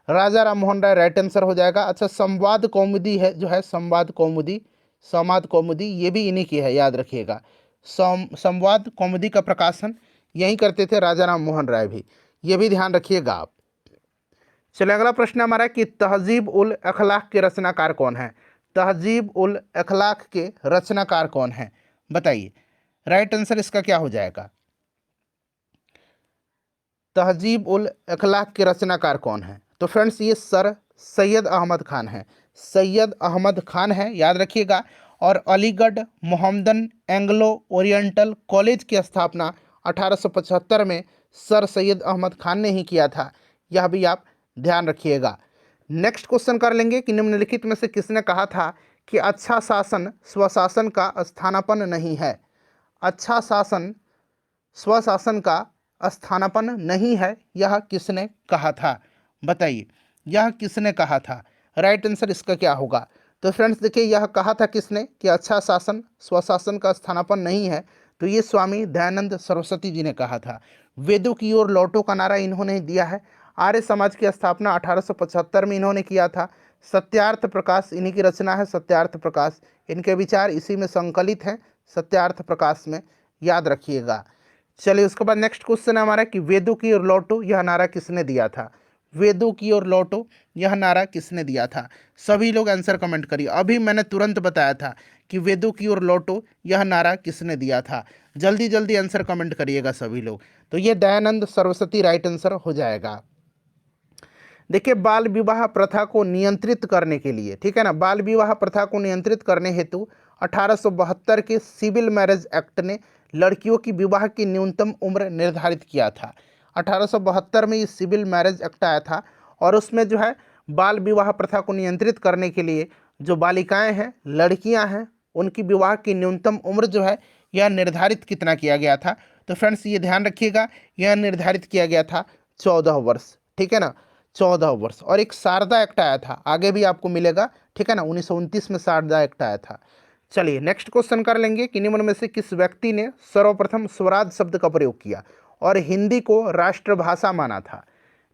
राजा राम मोहन राय राइट आंसर हो जाएगा। अच्छा, संवाद कौमुदी है जो है, संवाद कौमुदी, संवाद कौमुदी, ये भी इन्हीं की है, याद रखिएगा। संवाद कौमुदी का प्रकाशन यही करते थे राजा राम मोहन राय भी, ये भी ध्यान रखिएगा आप। चलिए अगला प्रश्न हमारा कि तहजीब उल अखलाक के रचनाकार कौन है? तहजीब उल अखलाक के रचनाकार कौन है? बताइए, राइट आंसर इसका क्या हो जाएगा? तहजीब उल अखलाक के रचनाकार कौन है? तो फ्रेंड्स ये सर सैयद अहमद खान है, सैयद अहमद खान है, याद रखिएगा। और Aligarh Mohammedan Anglo oriental college की स्थापना 1875 में सर सैयद अहमद खान ने ही किया था, यह भी आप ध्यान रखिएगा। नेक्स्ट क्वेश्चन कर लेंगे कि निम्नलिखित में से किसने कहा था कि अच्छा शासन स्वशासन का स्थानापन्न नहीं है? अच्छा शासन स्वशासन का स्थानापन्न नहीं है, यह किसने कहा था? बताइए, यह किसने कहा था? राइट आंसर इसका क्या होगा? तो फ्रेंड्स देखिए, यह कहा था किसने कि अच्छा शासन स्वशासन का स्थानापन्न नहीं है? तो ये स्वामी दयानंद सरस्वती जी ने कहा था। वेदों की ओर लौटो का नारा इन्होंने दिया है। आर्य समाज की स्थापना 1875 में इन्होंने किया था। सत्यार्थ प्रकाश इन्हीं की रचना है, सत्यार्थ प्रकाश, इनके विचार इसी में संकलित हैं, सत्यार्थ प्रकाश में, याद रखिएगा। चलिए उसके बाद नेक्स्ट क्वेश्चन है हमारा कि वेदों की ओर लौटो यह नारा किसने दिया था? वेदों की ओर लौटो यह नारा किसने दिया था? सभी लोग आंसर कमेंट करिए। अभी मैंने तुरंत बताया था कि वेदों की ओर लौटो यह नारा किसने दिया था। जल्दी जल्दी आंसर कमेंट करिएगा सभी लोग। तो ये दयानंद सरस्वती राइट आंसर हो जाएगा। देखिए, बाल विवाह प्रथा को नियंत्रित करने के लिए, ठीक है ना, बाल विवाह प्रथा को नियंत्रित करने हेतु 1872 के सिविल मैरिज एक्ट ने लड़कियों की विवाह की न्यूनतम उम्र निर्धारित किया था। 1872 में ये सिविल मैरिज एक्ट आया था, और उसमें जो है बाल विवाह प्रथा को नियंत्रित करने के लिए जो बालिकाएं हैं, लड़कियां हैं, उनकी विवाह की न्यूनतम उम्र जो है यह निर्धारित कितना किया गया था? तो फ्रेंड्स ये ध्यान रखिएगा, यह निर्धारित किया गया था 14 वर्ष। ठीक है ना, 14 वर्ष। और एक शारदा एक्ट आया था, आगे भी आपको मिलेगा, ठीक है ना, 1929 में शारदा एक्ट आया था। चलिए नेक्स्ट क्वेश्चन कर लेंगे कि निम्न में से किस व्यक्ति ने सर्वप्रथम स्वराज शब्द का प्रयोग किया और हिंदी को राष्ट्रभाषा माना था?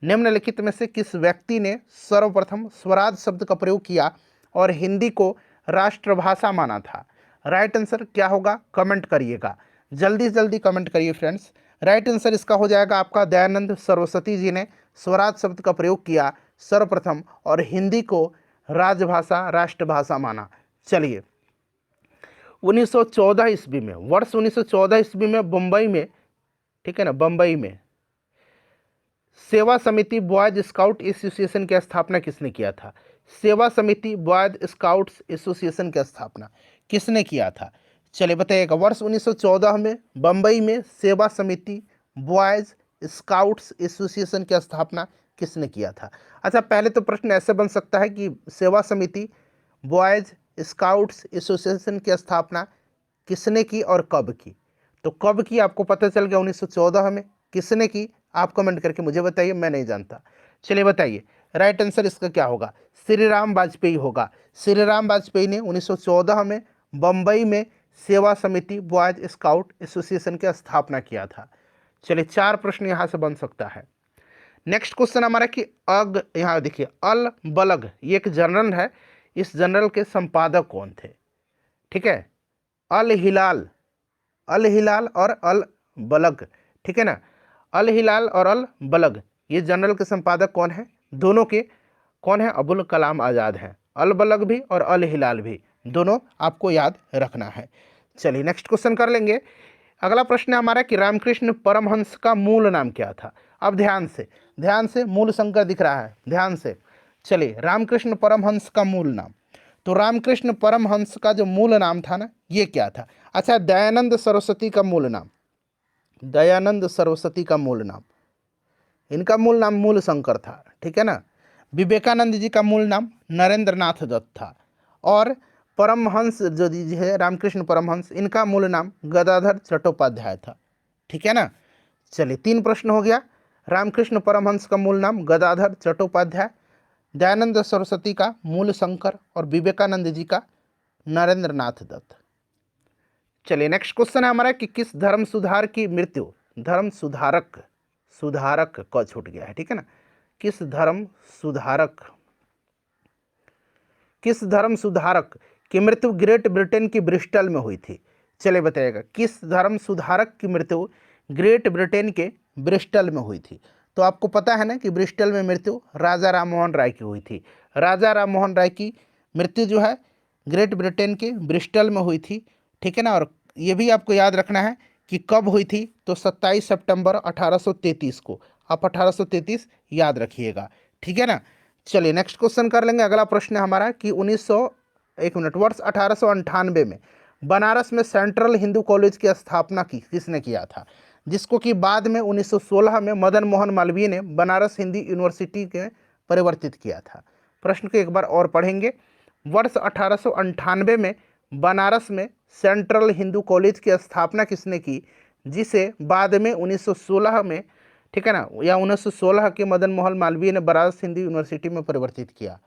निम्नलिखित में से किस व्यक्ति ने सर्वप्रथम स्वराज शब्द का प्रयोग किया और हिंदी को राष्ट्रभाषा माना था? राइट आंसर क्या होगा? कमेंट करिएगा, जल्दी से जल्दी कमेंट करिए फ्रेंड्स। राइट आंसर इसका हो जाएगा आपका दयानंद सरस्वती जी ने स्वराज शब्द का प्रयोग किया सर्वप्रथम और हिंदी को राजभाषा राष्ट्रभाषा माना। चलिए 1914 ईस्वी में, वर्ष 1914 ईस्वी में बम्बई में, ठीक है ना, बम्बई में सेवा समिति बॉयज स्काउट एसोसिएशन की स्थापना किसने किया था? सेवा समिति बॉयज स्काउट्स एसोसिएशन की स्थापना किसने किया था? चलिए बताइएगा। वर्ष 1914 में बम्बई में सेवा समिति बॉयज स्काउट्स एसोसिएशन की स्थापना किसने किया था? अच्छा, पहले तो प्रश्न ऐसे बन सकता है कि सेवा समिति बॉयज स्काउट्स एसोसिएशन की स्थापना किसने की और कब की? तो कब की आपको पता चल गया, 1914 में। किसने की आप कमेंट करके मुझे बताइए, मैं नहीं जानता। चलिए बताइए, राइट आंसर इसका क्या होगा? श्री राम वाजपेयी होगा। श्री राम वाजपेयी ने 1914 में बम्बई में सेवा समिति बॉयज स्काउट एसोसिएशन की स्थापना किया था। चलिए 4 प्रश्न यहाँ से बन सकता है। नेक्स्ट क्वेश्चन हमारा कि अग, यहाँ देखिए अल बलग, ये एक जर्नल है, इस जर्नल के संपादक कौन थे? ठीक है, अल हिलाल, अल हिलाल और अल बलग, ठीक है ना, अल हिलाल और अल बलग, ये जर्नल के संपादक कौन है? दोनों के कौन है? अबुल कलाम आज़ाद हैं। अल बलग भी और अल हिलाल भी, दोनों आपको याद रखना है। चलिए नेक्स्ट क्वेश्चन कर लेंगे। अगला प्रश्न है हमारा कि रामकृष्ण परमहंस का मूल नाम क्या था? अब ध्यान से मूल शंकर दिख रहा है, ध्यान से। चलिए, रामकृष्ण परमहंस का मूल नाम, तो रामकृष्ण परमहंस का जो मूल नाम था ना, ये क्या था? अच्छा, दयानंद सरस्वती का मूल नाम, दयानंद सरस्वती का मूल नाम, इनका मूल नाम मूल शंकर था, ठीक है ना। विवेकानंद जी का मूल नाम नरेंद्र नाथ दत्त था, और परमहंस जो जी है रामकृष्ण परमहंस, इनका मूल नाम गदाधर चट्टोपाध्याय था, ठीक है ना। चलिए 3 प्रश्न हो गया। रामकृष्ण परमहंस का मूल नाम गदाधर चट्टोपाध्याय, दयानंद सरस्वती का मूल शंकर, और विवेकानंद जी का नरेंद्र नाथ दत्त। चलिए नेक्स्ट क्वेश्चन है हमारा कि किस धर्म सुधार की मृत्यु, धर्म सुधारक, सुधारक क छूट गया है, ठीक है ना, किस धर्म सुधारक, किस धर्म सुधारक की मृत्यु ग्रेट ब्रिटेन की ब्रिस्टल में हुई थी? चलिए बताइएगा, किस धर्म सुधारक की मृत्यु ग्रेट ब्रिटेन के ब्रिस्टल में हुई थी? तो आपको पता है ना कि ब्रिस्टल में मृत्यु राजा राममोहन राय की हुई थी। राजा राममोहन राय की मृत्यु जो है ग्रेट ब्रिटेन के ब्रिस्टल में हुई थी, ठीक है ना। और ये भी आपको याद रखना है कि कब हुई थी, तो 27 सितंबर 1833 को। आप 1833 याद रखिएगा, ठीक है ना। चलिए नेक्स्ट क्वेश्चन कर लेंगे। अगला प्रश्न है हमारा कि 1900 वर्ष 1898 में बनारस में सेंट्रल हिंदू कॉलेज की स्थापना की किसने किया था? जिसको कि बाद में 1916 में मदन मोहन मालवीय ने बनारस हिंदी यूनिवर्सिटी के परिवर्तित किया था। प्रश्न को एक बार और पढ़ेंगे। वर्ष 1898 में बनारस में सेंट्रल हिंदू कॉलेज की स्थापना किसने की, जिसे बाद में 1916 में, ठीक है ना, या 1916 के मदन मोहन मालवीय ने बनारस हिंदी यूनिवर्सिटी में परिवर्तित किया?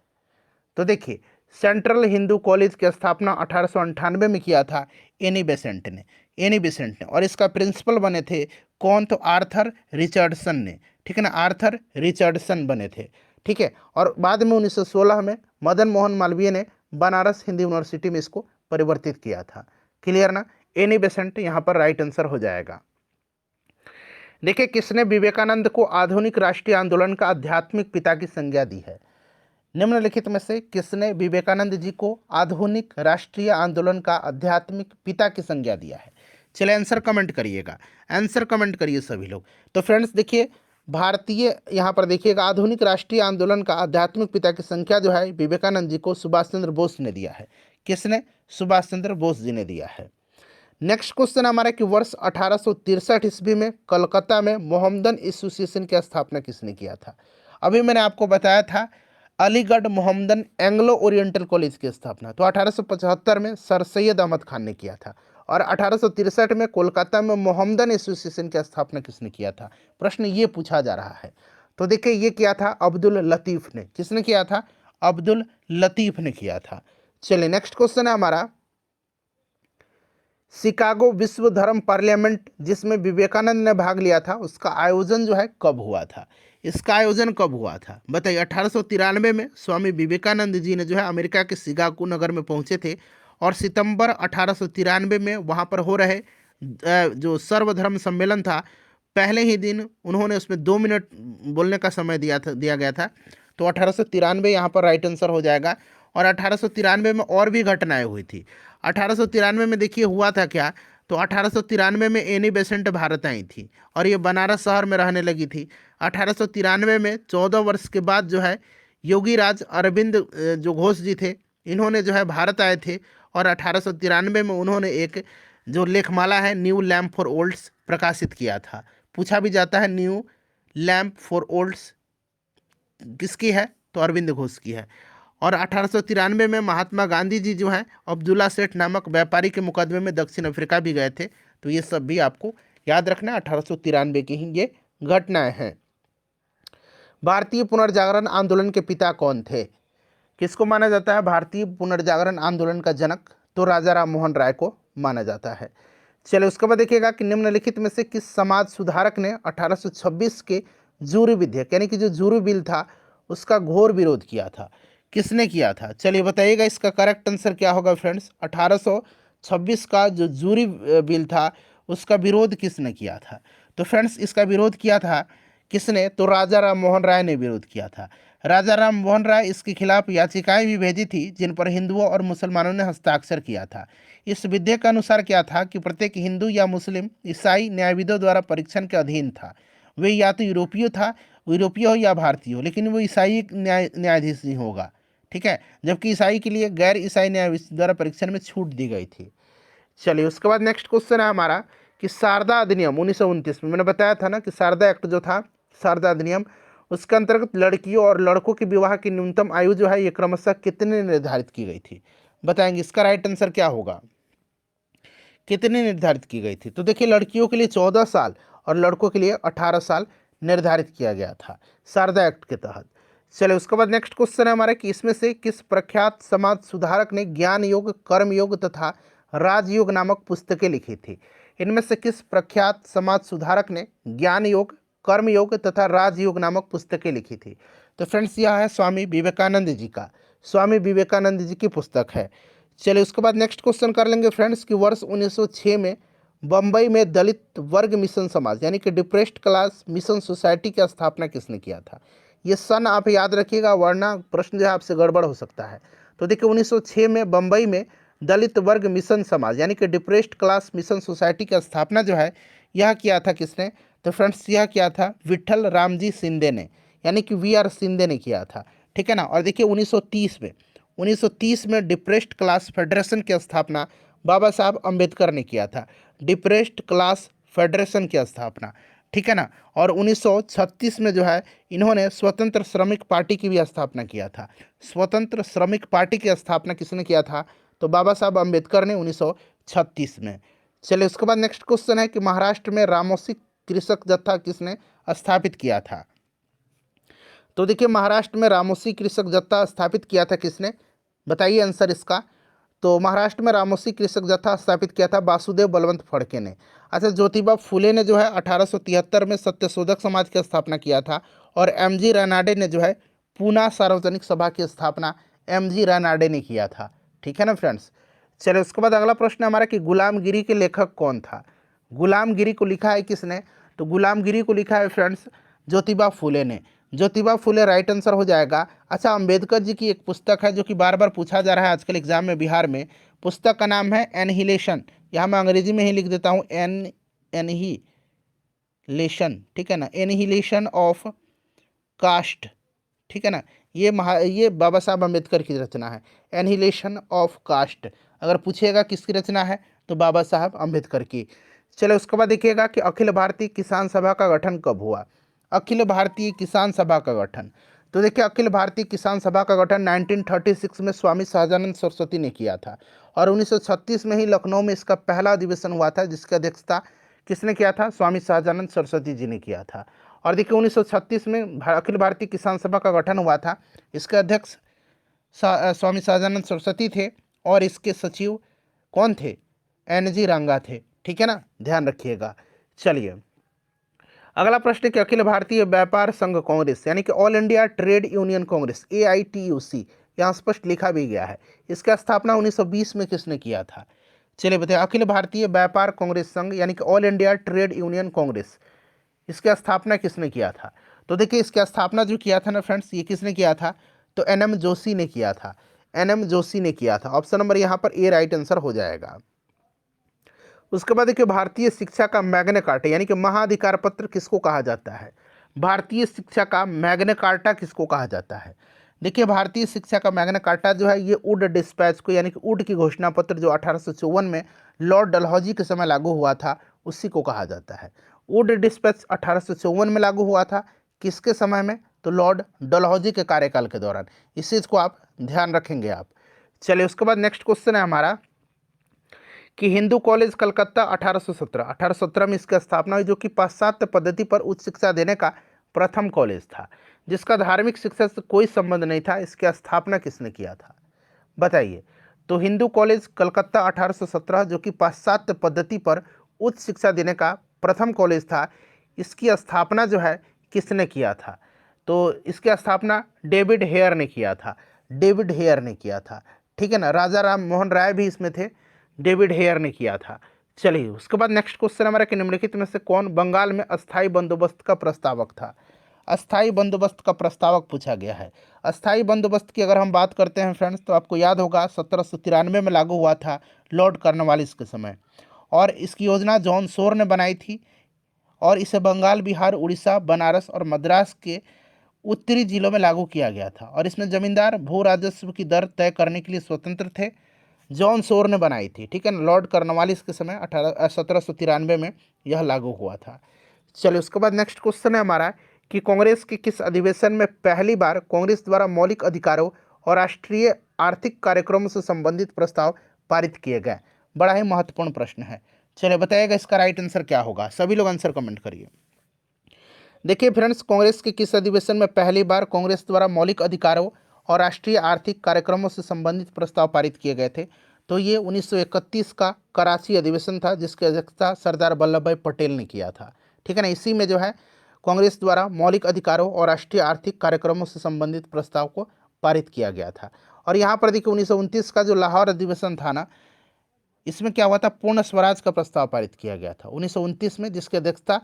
तो देखिए, सेंट्रल हिंदू कॉलेज की स्थापना 1898 में किया था एनी बेसेंट ने, एनी बेसेंट ने, और इसका प्रिंसिपल बने थे कौन? तो आर्थर रिचर्डसन ने, ठीक है ना, आर्थर रिचर्डसन बने थे, ठीक है। और बाद में 1916 में मदन मोहन मालवीय ने बनारस हिंदी यूनिवर्सिटी में इसको परिवर्तित किया था। क्लियर ना? एनी बेसेंट यहाँ पर राइट आंसर हो जाएगा। देखिए, किसने विवेकानंद को आधुनिक राष्ट्रीय आंदोलन का आध्यात्मिक पिता की संज्ञा दी है? निम्नलिखित में से किसने विवेकानंद जी को आधुनिक राष्ट्रीय आंदोलन का आध्यात्मिक पिता की संज्ञा दिया है? चलिए आंसर कमेंट करिएगा, आंसर कमेंट करिए सभी लोग। तो फ्रेंड्स देखिए, भारतीय यहाँ पर देखिएगा, आधुनिक राष्ट्रीय आंदोलन का आध्यात्मिक पिता की संख्या जो है विवेकानंद जी को सुभाष चंद्र बोस ने दिया है। किसने? सुभाष चंद्र बोस जी ने दिया है। नेक्स्ट क्वेश्चन हमारा कि वर्ष 1863 ईस्वी में कलकत्ता में मोहम्मदन एसोसिएशन की स्थापना किसने किया था? अभी मैंने आपको बताया था Aligarh Mohammedan Anglo oriental college की स्थापना तो 1875 में सर सैयद अहमद खान ने किया था, और 1863 में कोलकाता में मोहम्मदन एसोसिएशन की स्थापना किसने किया था? प्रश्न ये पूछा जा रहा है। तो देखिए, ये किया था अब्दुल लतीफ़ ने। किसने किया था? अब्दुल लतीफ़ ने किया था। चलिए नेक्स्ट क्वेश्चन है हमारा, शिकागो विश्व धर्म पार्लियामेंट जिसमें विवेकानंद ने भाग लिया था, उसका आयोजन जो है कब हुआ था? इसका आयोजन कब हुआ था बताइए। 1893 में स्वामी विवेकानंद जी ने जो है अमेरिका के शिकागो नगर में पहुंचे थे, और सितंबर 1893 में वहां पर हो रहे जो सर्वधर्म सम्मेलन था, पहले ही दिन उन्होंने उसमें 2 मिनट बोलने का समय दिया गया था। तो 1893 यहाँ पर राइट आंसर हो जाएगा। और 1893 में और भी घटनाएं हुई थी। 1893 में देखिए हुआ था क्या, तो 1893 में एनी बेसेंट भारत आई थी, और ये बनारस शहर में रहने लगी थी। 1893 में 14 वर्ष के बाद जो है योगी राज अरविंद जो घोष जी थे, इन्होंने जो है भारत आए थे, और 1893 में उन्होंने एक जो लेखमाला है न्यू लैम्प फॉर ओल्ड्स प्रकाशित किया था। पूछा भी जाता है न्यू लैम्प फॉर ओल्ड्स किसकी है, तो अरविंद घोष की है। और 1893 में महात्मा गांधी जी जो हैं अब्दुल्ला सेठ नामक व्यापारी के मुकदमे में दक्षिण अफ्रीका भी गए थे। तो ये सब भी आपको याद रखना है, 1893 की ही ये घटनाएं हैं। भारतीय पुनर्जागरण आंदोलन के पिता कौन थे? किसको माना जाता है भारतीय पुनर्जागरण आंदोलन का जनक? तो राजा राम मोहन राय को माना जाता है। चलिए उसके बाद देखिएगा कि निम्नलिखित में से किस समाज सुधारक ने 1826 के जूरी विधेयक यानी कि जो जूरी बिल था उसका घोर विरोध किया था। किसने किया था? चलिए बताइएगा इसका करेक्ट आंसर क्या होगा फ्रेंड्स। 1826 का जो जूरी बिल था उसका विरोध किसने किया था? तो फ्रेंड्स इसका विरोध किया था किसने? तो राजा राम मोहन राय ने विरोध किया था। राजा राम मोहन राय इसके खिलाफ याचिकाएं भी भेजी थी जिन पर हिंदुओं और मुसलमानों ने हस्ताक्षर किया था। इस विधेयक के अनुसार क्या था कि प्रत्येक हिंदू या मुस्लिम ईसाई न्यायविदों द्वारा परीक्षण के अधीन था। वे या तो यूरोपीय था, यूरोपीय हो या भारतीय हो, लेकिन वो ईसाई न्यायाधीश नहीं होगा। ठीक है, जबकि ईसाई के लिए गैर ईसाई न्यायाधीश द्वारा परीक्षण में छूट दी गई थी। चलिए उसके बाद नेक्स्ट क्वेश्चन है हमारा कि शारदा अधिनियम 1929 में, मैंने बताया था ना कि शारदा एक्ट जो था, शारदा अधिनियम, उसके अंतर्गत लड़कियों और लड़कों के विवाह की न्यूनतम आयु जो है ये क्रमशः कितने निर्धारित की गई थी? बताएंगे इसका राइट आंसर क्या होगा? कितनी निर्धारित की गई थी? तो देखिए लड़कियों के लिए 14 साल और लड़कों के लिए 18 साल निर्धारित किया गया था शारदा एक्ट के तहत। चलिए उसके बाद नेक्स्ट क्वेश्चन है हमारा कि इसमें से किस प्रख्यात समाज सुधारक ने ज्ञान योग, कर्म योग तथा राजयोग नामक पुस्तकें लिखी थी? इनमें से किस प्रख्यात समाज सुधारक ने ज्ञान योग, कर्म योग तथा राजयोग नामक पुस्तकें लिखी थी? तो फ्रेंड्स यह है स्वामी विवेकानंद जी का, स्वामी विवेकानंद जी की पुस्तक है। चलिए उसके बाद नेक्स्ट क्वेश्चन कर लेंगे फ्रेंड्स कि वर्ष 1906 में बम्बई में दलित वर्ग मिशन समाज यानी कि डिप्रेस्ड क्लास मिशन सोसाइटी की स्थापना किसने किया था? ये सन आप याद रखिएगा वरना प्रश्न जो है आपसे गड़बड़ हो सकता है। तो देखिए 1906 में बम्बई में दलित वर्ग मिशन समाज यानी कि डिप्रेस्ड क्लास मिशन सोसाइटी की स्थापना जो है यह किया था किसने? तो फ्रेंड्स यह किया था विठल रामजी शिंदे ने, यानी कि वी आर शिंदे ने किया था। ठीक है ना। और देखिए 1930 में डिप्रेस्ड क्लास फेडरेशन की स्थापना बाबा साहब अम्बेडकर ने किया था। डिप्रेस्ड क्लास फेडरेशन की स्थापना, ठीक है ना। और 1936 में जो है इन्होंने स्वतंत्र श्रमिक पार्टी की भी स्थापना किया था। स्वतंत्र श्रमिक पार्टी की स्थापना किसने किया था? तो बाबा साहब अम्बेडकर ने 1936 में। चलिए उसके बाद नेक्स्ट क्वेश्चन है कि महाराष्ट्र में रामोसी कृषक जत्था किसने स्थापित किया था? तो देखिए महाराष्ट्र में रामोसी कृषक जत्था स्थापित किया था किसने? बताइए आंसर इसका। तो महाराष्ट्र में रामोसी कृषक जत्था स्थापित किया था वासुदेव बलवंत फड़के ने। अच्छा, ज्योतिबा फुले ने जो है 1873 में सत्यशोधक समाज की स्थापना किया था। और एमजी रानाडे ने जो है पूना सार्वजनिक सभा की स्थापना एमजी रानाडे ने किया था। ठीक है ना फ्रेंड्स। चलिए उसके बाद अगला प्रश्न हमारा कि गुलामगिरी के लेखक कौन था? गुलामगिरी को लिखा है किसने? तो गुलामगिरी को लिखा है फ्रेंड्स ज्योतिबा फुले ने। ज्योतिबा फुले राइट आंसर हो जाएगा। अच्छा, अंबेडकर जी की एक पुस्तक है जो कि बार बार पूछा जा रहा है आजकल एग्जाम में बिहार में। पुस्तक का नाम है एनहिलेशन। यहाँ मैं अंग्रेजी में ही लिख देता हूँ एनहिलेशन, ठीक है ना, एनहिलेशन ऑफ कास्ट, ठीक है ना। ये बाबा साहब अम्बेडकर की रचना है, एनहिलेशन ऑफ कास्ट। अगर पूछिएगा किसकी रचना है तो बाबा साहब अम्बेडकर की। चलो उसके बाद देखिएगा कि अखिल भारतीय किसान सभा का गठन कब हुआ? अखिल भारतीय किसान सभा का गठन, तो देखिए अखिल भारतीय किसान सभा का गठन 1936 में स्वामी सहजानंद सरस्वती ने किया था। और 1936 में ही लखनऊ में इसका पहला अधिवेशन हुआ था जिसकी अध्यक्षता किसने किया था? स्वामी सहजानंद सरस्वती जी ने किया था। और देखिए 1936 में अखिल भारतीय किसान सभा का गठन हुआ था। इसके अध्यक्ष स्वामी सहजानंद सरस्वती थे और इसके सचिव कौन थे? एन.जी. रंगा थे। ठीक है ना, ध्यान रखिएगा। चलिए अगला प्रश्न कि अखिल भारतीय व्यापार संघ कांग्रेस यानी कि all India trade union Congress AITUC, यहाँ स्पष्ट लिखा भी गया है, इसका स्थापना 1920 में किसने किया था? चलिए बताइए अखिल भारतीय व्यापार कांग्रेस संघ यानी कि all India trade union Congress, इसकी स्थापना किसने किया था? तो देखिए इसकी स्थापना जो किया था ना फ्रेंड्स, ये किसने किया था? तो NM जोशी ने किया था। NM जोशी ने किया था। ऑप्शन नंबर यहाँ पर ए राइट आंसर हो जाएगा। उसके बाद देखिए भारतीय शिक्षा का मैग्ना कार्टा यानी कि महाधिकार पत्र किसको कहा जाता है? भारतीय शिक्षा का मैग्ना कार्टा किसको कहा जाता है? देखिए भारतीय शिक्षा का मैग्ना कार्टा जो है ये वुड डिस्पैच को यानी कि वुड की घोषणा पत्र जो 1854 में लॉर्ड डलहौजी के समय लागू हुआ था उसी को कहा जाता है। वुड डिस्पैच 1854 में लागू हुआ था, किसके समय में? तो लॉर्ड डलहौजी के कार्यकाल के दौरान। इस चीज़ को आप ध्यान रखेंगे आप। चलिए उसके बाद नेक्स्ट क्वेश्चन है हमारा कि हिंदू कॉलेज कलकत्ता 1817 में इसकी स्थापना हुई, जो कि पाश्चात्य पद्धति पर उच्च शिक्षा देने का प्रथम कॉलेज था, जिसका धार्मिक शिक्षा से कोई संबंध नहीं था। इसकी स्थापना किसने किया था? बताइए। तो हिंदू कॉलेज कलकत्ता 1817 जो कि पाश्चात्य पद्धति पर उच्च शिक्षा देने का प्रथम कॉलेज था, इसकी स्थापना जो है किसने किया था? तो इसकी स्थापना डेविड हेयर ने किया था, डेविड हेयर ने किया था, ठीक है ना। राजा राम मोहन राय भी इसमें थे, डेविड हेयर ने किया था। चलिए उसके बाद नेक्स्ट क्वेश्चन हमारा कि निम्नलिखित में से कौन बंगाल में अस्थायी बंदोबस्त का प्रस्तावक था? अस्थायी बंदोबस्त का प्रस्तावक पूछा गया है। अस्थायी बंदोबस्त की अगर हम बात करते हैं फ्रेंड्स, तो आपको याद होगा 1793 में लागू हुआ था लॉर्ड कॉर्नवालिस के समय, और इसकी योजना जॉन शोर ने बनाई थी, और इसे बंगाल, बिहार, उड़ीसा, बनारस और मद्रास के उत्तरी जिलों में लागू किया गया था, और इसमें जमींदार भू राजस्व की दर तय करने के लिए स्वतंत्र थे। जॉन शोर ने बनाई थी, ठीक है ना। लॉर्ड कॉर्नवालिस के समय 1793 में यह लागू हुआ था। चलिए उसके बाद नेक्स्ट क्वेश्चन है हमारा कि कांग्रेस के किस अधिवेशन में पहली बार कांग्रेस द्वारा मौलिक अधिकारों और राष्ट्रीय आर्थिक कार्यक्रमों से संबंधित प्रस्ताव पारित किए गए? बड़ा ही महत्वपूर्ण प्रश्न है। चलिए बताइएगा इसका राइट आंसर क्या होगा, सभी लोग आंसर कमेंट करिए। देखिए फ्रेंड्स, कांग्रेस के किस अधिवेशन में पहली बार कांग्रेस द्वारा मौलिक अधिकारों और राष्ट्रीय आर्थिक कार्यक्रमों से संबंधित प्रस्ताव पारित किए गए थे? तो ये 1931 का कराची अधिवेशन था, जिसकी अध्यक्षता सरदार वल्लभ भाई पटेल ने किया था, ठीक है ना। इसी में जो है कांग्रेस द्वारा मौलिक अधिकारों और राष्ट्रीय आर्थिक कार्यक्रमों से संबंधित प्रस्ताव को पारित किया गया था। और यहाँ पर देखिए 1929 का जो लाहौर अधिवेशन था ना, इसमें क्या हुआ था, पूर्ण स्वराज का प्रस्ताव पारित किया गया था 1929 में, जिसकी अध्यक्षता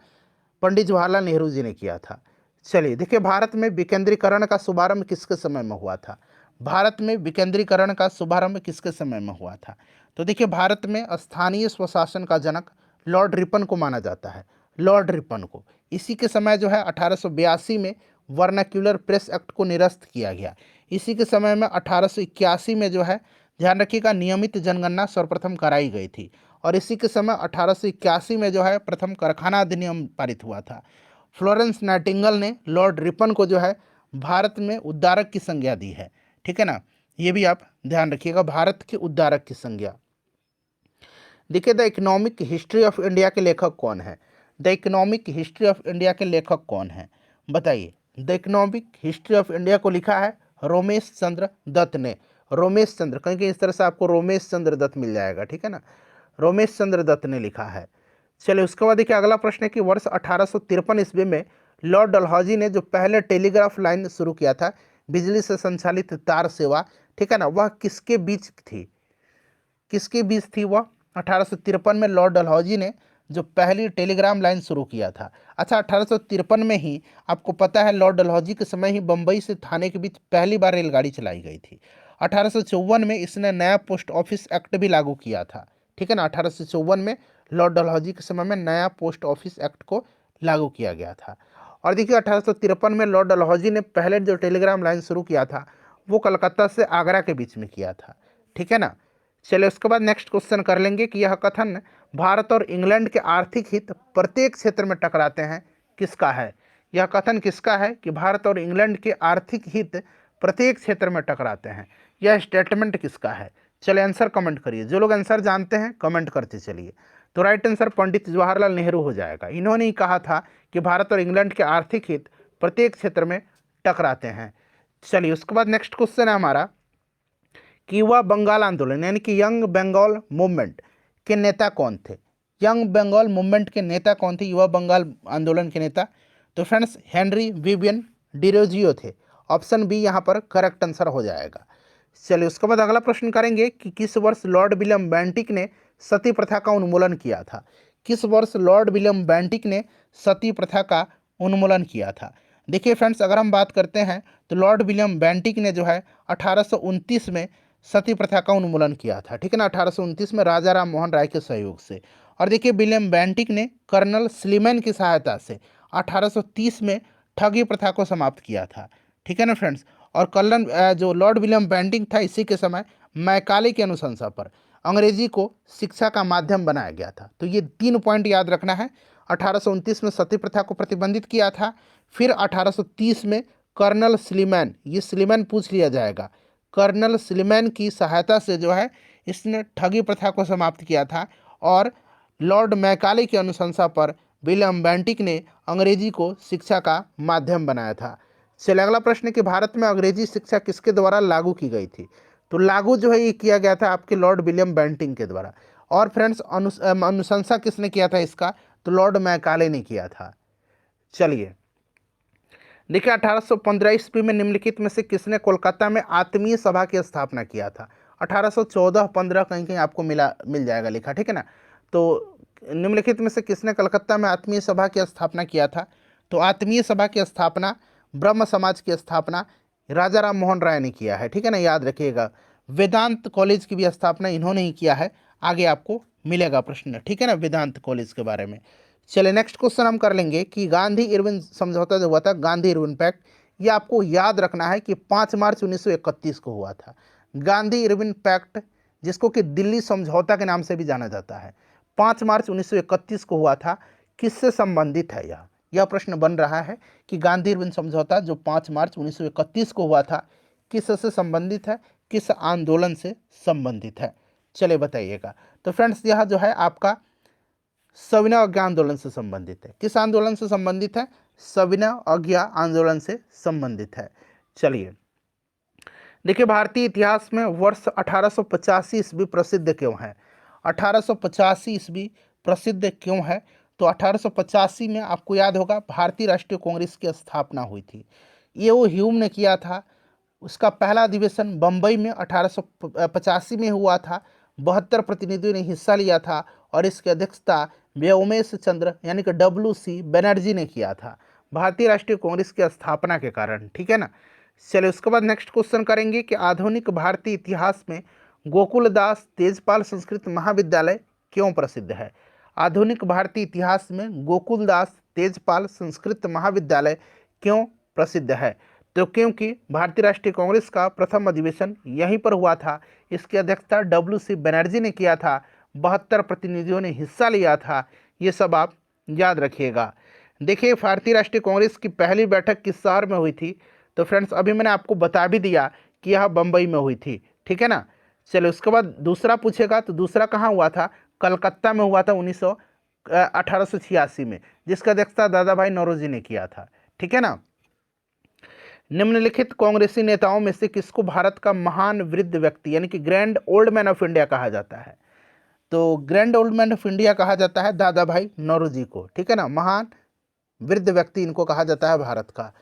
पंडित जवाहरलाल नेहरू जी ने किया था। चलिए देखिए, भारत में विकेंद्रीकरण का शुभारंभ किसके समय में हुआ था? भारत में विकेंद्रीकरण का शुभारंभ किसके समय में हुआ था? तो देखिए, भारत में स्थानीय स्वशासन का जनक लॉर्ड रिपन को माना जाता है, लॉर्ड रिपन को। इसी के समय जो है 1882 में वर्नाक्यूलर प्रेस एक्ट को निरस्त किया गया। इसी के समय में 1881 में जो है, ध्यान रखिएगा, नियमित जनगणना सर्वप्रथम कराई गई थी। और इसी के समय 1881 में जो है प्रथम कारखाना अधिनियम पारित हुआ था। फ्लोरेंस नाइटिंगेल ने लॉर्ड रिपन को जो है भारत में उद्धारक की संज्ञा दी है, ठीक है ना। ये भी आप ध्यान रखिएगा, भारत के उद्धारक की संज्ञा। देखिए, the economic history of India के लेखक कौन है? The economic history of India के लेखक कौन है, बताइए। The economic history of India को लिखा है रोमेश चंद्र दत्त ने। रोमेश चंद्र, कहीं कहीं इस तरह से आपको रोमेश चंद्र दत्त मिल जाएगा, ठीक है ना। रोमेश चंद्र दत्त ने लिखा है। चलिए उसके बाद देखिए, अगला प्रश्न है कि वर्ष 1853 ईस्वी में लॉर्ड डलहौजी ने जो पहले टेलीग्राफ लाइन शुरू किया था, बिजली से संचालित तार सेवा, ठीक है ना, वह किसके बीच थी? किसके बीच थी वह? 1853 में लॉर्ड डलहौजी ने जो पहली टेलीग्राम लाइन शुरू किया था। अच्छा, 1853 में ही आपको पता है लॉर्ड डलहौजी के समय ही बम्बई से थाने के बीच पहली बार रेलगाड़ी चलाई गई थी। 1854 में इसने नया पोस्ट ऑफिस एक्ट भी लागू किया था, ठीक है ना। 1854 में लॉर्ड डलहौजी के समय में नया पोस्ट ऑफिस एक्ट को लागू किया गया था। और देखिए 1853 में लॉर्ड डलहौजी ने पहले जो टेलीग्राम लाइन शुरू किया था, वो कलकत्ता से आगरा के बीच में किया था, ठीक है ना। चलिए उसके बाद नेक्स्ट क्वेश्चन कर लेंगे कि यह कथन भारत और इंग्लैंड के आर्थिक हित प्रत्येक क्षेत्र में टकराते हैं, किसका है? यह कथन किसका है कि भारत और इंग्लैंड के आर्थिक हित प्रत्येक क्षेत्र में टकराते हैं? यह स्टेटमेंट किसका है? चलिए आंसर कमेंट करिए, जो लोग आंसर जानते हैं कमेंट करते चलिए। तो राइट आंसर पंडित जवाहरलाल नेहरू हो जाएगा। इन्होंने ही कहा था कि भारत और इंग्लैंड के आर्थिक हित प्रत्येक क्षेत्र में टकराते हैं। चलिए उसके बाद नेक्स्ट क्वेश्चन है हमारा कि युवा बंगाल आंदोलन यानी कि यंग बंगाल मूवमेंट के नेता कौन थे? यंग बंगाल मूवमेंट के नेता कौन थे, युवा बंगाल आंदोलन के नेता? तो फ्रेंड्स, हेनरी विवियन डिरोजियो थे। ऑप्शन बी यहाँ पर करेक्ट आंसर हो जाएगा। चलिए उसके बाद अगला प्रश्न करेंगे कि किस वर्ष लॉर्ड विलियम बेंटिक ने सती प्रथा का उन्मूलन किया था? किस वर्ष लॉर्ड विलियम बेंटिक ने सती प्रथा का उन्मूलन किया था? देखिए फ्रेंड्स, अगर हम बात करते हैं तो लॉर्ड विलियम बेंटिक ने जो है 1829 में सती प्रथा का उन्मूलन किया था, ठीक है ना। 1829 में राजा राम मोहन राय के सहयोग से। और देखिए, विलियम बेंटिक ने कर्नल स्लीमैन की सहायता से 1830 में ठगी प्रथा को समाप्त किया था, ठीक है ना फ्रेंड्स। और कर्नल जो लॉर्ड विलियम बेंटिक था, इसी के समय मैकाले की अनुशंसा पर अंग्रेजी को शिक्षा का माध्यम बनाया गया था। तो ये 3 पॉइंट याद रखना है। 1829 में सती प्रथा को प्रतिबंधित किया था, फिर 1830 में कर्नल स्लीमैन, ये स्लीमैन पूछ लिया जाएगा, कर्नल स्लीमैन की सहायता से जो है इसने ठगी प्रथा को समाप्त किया था। और लॉर्ड मैकाले की अनुशंसा पर विलियम बेंटिक ने अंग्रेजी को शिक्षा का माध्यम बनाया था। चलिए अगला प्रश्न है कि भारत में अंग्रेजी शिक्षा किसके द्वारा लागू की गई थी? तो लागू जो है ये किया गया था आपके लॉर्ड विलियम बेंटिक के द्वारा। और फ्रेंड्स, अनुशंसा किसने किया था इसका? तो लॉर्ड मैकाले ने किया था। चलिए देखिए 1815 ईस्वी में निम्नलिखित में से किसने कोलकाता में आत्मीय सभा की स्थापना किया था। 1814-15 कहीं कहीं आपको मिल जाएगा लिखा, ठीक है ना। तो निम्नलिखित में से किसने कलकत्ता में आत्मीय सभा की स्थापना किया था। तो आत्मीय सभा की स्थापना, ब्रह्म समाज की स्थापना राजा राम मोहन राय ने किया है, ठीक है ना, याद रखिएगा। वेदांत कॉलेज की भी स्थापना इन्होंने ही किया है, आगे आपको मिलेगा प्रश्न, ठीक है ना, वेदांत कॉलेज के बारे में। चलिए नेक्स्ट क्वेश्चन हम कर लेंगे कि गांधी इरविन समझौता जो हुआ था, गांधी इरविन पैक्ट, ये आपको याद रखना है कि 5 मार्च 1931 को हुआ था। गांधी इरविन पैक्ट, जिसको कि दिल्ली समझौता के नाम से भी जाना जाता है, 5 मार्च 1931 को हुआ था। किससे संबंधित है यह प्रश्न बन रहा है कि गांधी इरविन समझौता जो 5 मार्च 1931 को हुआ था, किससे संबंधित है, किस आंदोलन से संबंधित है। चलिए बताइएगा। तो फ्रेंड्स यह जो है आपका सविनय अवज्ञा आंदोलन से संबंधित है। किस आंदोलन से संबंधित है, सविनय अवज्ञा आंदोलन से संबंधित है। चलिए देखिए, भारतीय इतिहास में वर्ष 1885 ईस्वी प्रसिद्ध क्यों है। 1885 ईस्वी प्रसिद्ध क्यों है। तो 1885 में आपको याद होगा भारतीय राष्ट्रीय कांग्रेस की स्थापना हुई थी। ये वो ह्यूम ने किया था। उसका पहला अधिवेशन बम्बई में 1885 में हुआ था। 72 प्रतिनिधियों ने हिस्सा लिया था और इसकी अध्यक्षता व्योमेश चंद्र यानी कि WC बनर्जी ने किया था, भारतीय राष्ट्रीय कांग्रेस की स्थापना के कारण, ठीक है ना। चलिए उसके बाद नेक्स्ट क्वेश्चन करेंगे कि आधुनिक भारतीय इतिहास में गोकुलदास तेजपाल संस्कृत महाविद्यालय क्यों प्रसिद्ध है। आधुनिक भारतीय इतिहास में गोकुलदास तेजपाल संस्कृत महाविद्यालय क्यों प्रसिद्ध है। तो क्योंकि भारतीय राष्ट्रीय कांग्रेस का प्रथम अधिवेशन यहीं पर हुआ था, इसकी अध्यक्षता WC बनर्जी ने किया था, 72 प्रतिनिधियों ने हिस्सा लिया था। ये सब आप याद रखिएगा। देखिए भारतीय राष्ट्रीय कांग्रेस की पहली बैठक किस शहर में हुई थी। तो फ्रेंड्स अभी मैंने आपको बता भी दिया कि यह बम्बई में हुई थी, ठीक है ना। चलिए उसके बाद दूसरा पूछेगा, तो दूसरा कहाँ हुआ था, कलकत्ता में हुआ था 1886 में, जिसका अध्यक्षता दादा भाई नौरोजी ने किया था, ठीक है ना। निम्नलिखित कांग्रेसी नेताओं में से किसको भारत का महान वृद्ध व्यक्ति यानी कि grand old man of India कहा जाता है। तो grand old man of India कहा जाता है दादा भाई नौरोजी को, ठीक है ना। महान वृद्ध व्यक्ति इनको कहा जाता है भारत का,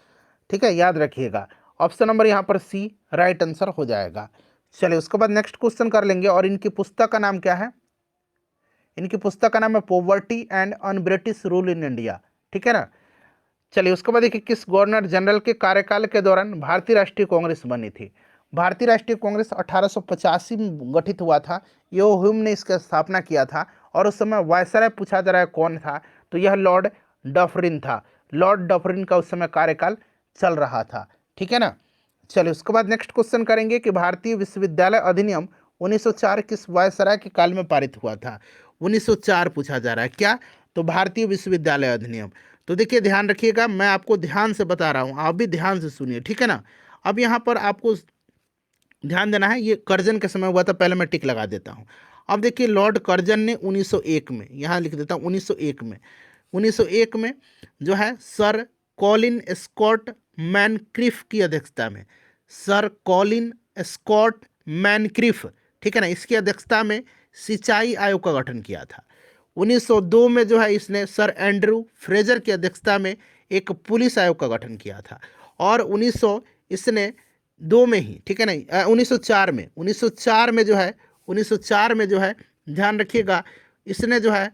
ठीक है, याद रखिएगा। ऑप्शन नंबर यहाँ पर C राइट आंसर हो जाएगा। चलिए उसके बाद नेक्स्ट क्वेश्चन कर लेंगे, और इनकी पुस्तक का नाम क्या है। इनकी पुस्तक का नाम है poverty and un British rule in India, ठीक है ना। चलिए उसके बाद देखिए, किस गवर्नर जनरल के कार्यकाल के दौरान भारतीय राष्ट्रीय कांग्रेस बनी थी। भारतीय राष्ट्रीय कांग्रेस 1885 में गठित हुआ था। यो ह्यूम ने इसकी स्थापना किया था, और उस समय वायसराय पूछा जा रहा है कौन था, तो यह लॉर्ड डफरिन था। लॉर्ड डफरिन का उस समय कार्यकाल चल रहा था, ठीक है ना। चलिए उसके बाद नेक्स्ट क्वेश्चन करेंगे कि भारतीय विश्वविद्यालय अधिनियम 1904 किस वायसराय के काल में पारित हुआ था। 1904 पूछा जा रहा है क्या, तो भारतीय विश्वविद्यालय अधिनियम। तो देखिए ध्यान रखिएगा, मैं आपको ध्यान से बता रहा हूँ, आप भी ध्यान से सुनिए, ठीक है ना। अब यहाँ पर आपको ध्यान देना है, ये कर्जन के समय हुआ था, पहले मैं टिक लगा देता हूँ। अब देखिए लॉर्ड कर्जन ने 1901 में, यहाँ लिख देता हूँ 1901 में, 1901 में जो है सर कॉलिन स्कॉट मैनक्रिफ की अध्यक्षता में, सर कॉलिन स्कॉट मैनक्रिफ, ठीक है ना, इसकी अध्यक्षता में सिंचाई आयोग का गठन किया था। 1902 में जो है इसने सर एंड्रू फ्रेजर की अध्यक्षता में एक पुलिस आयोग का गठन किया था। और 1900 इसने 2 में ही, ठीक है ना, 1904 में, 1904 में जो है, 1904 में जो है ध्यान रखिएगा, इसने जो है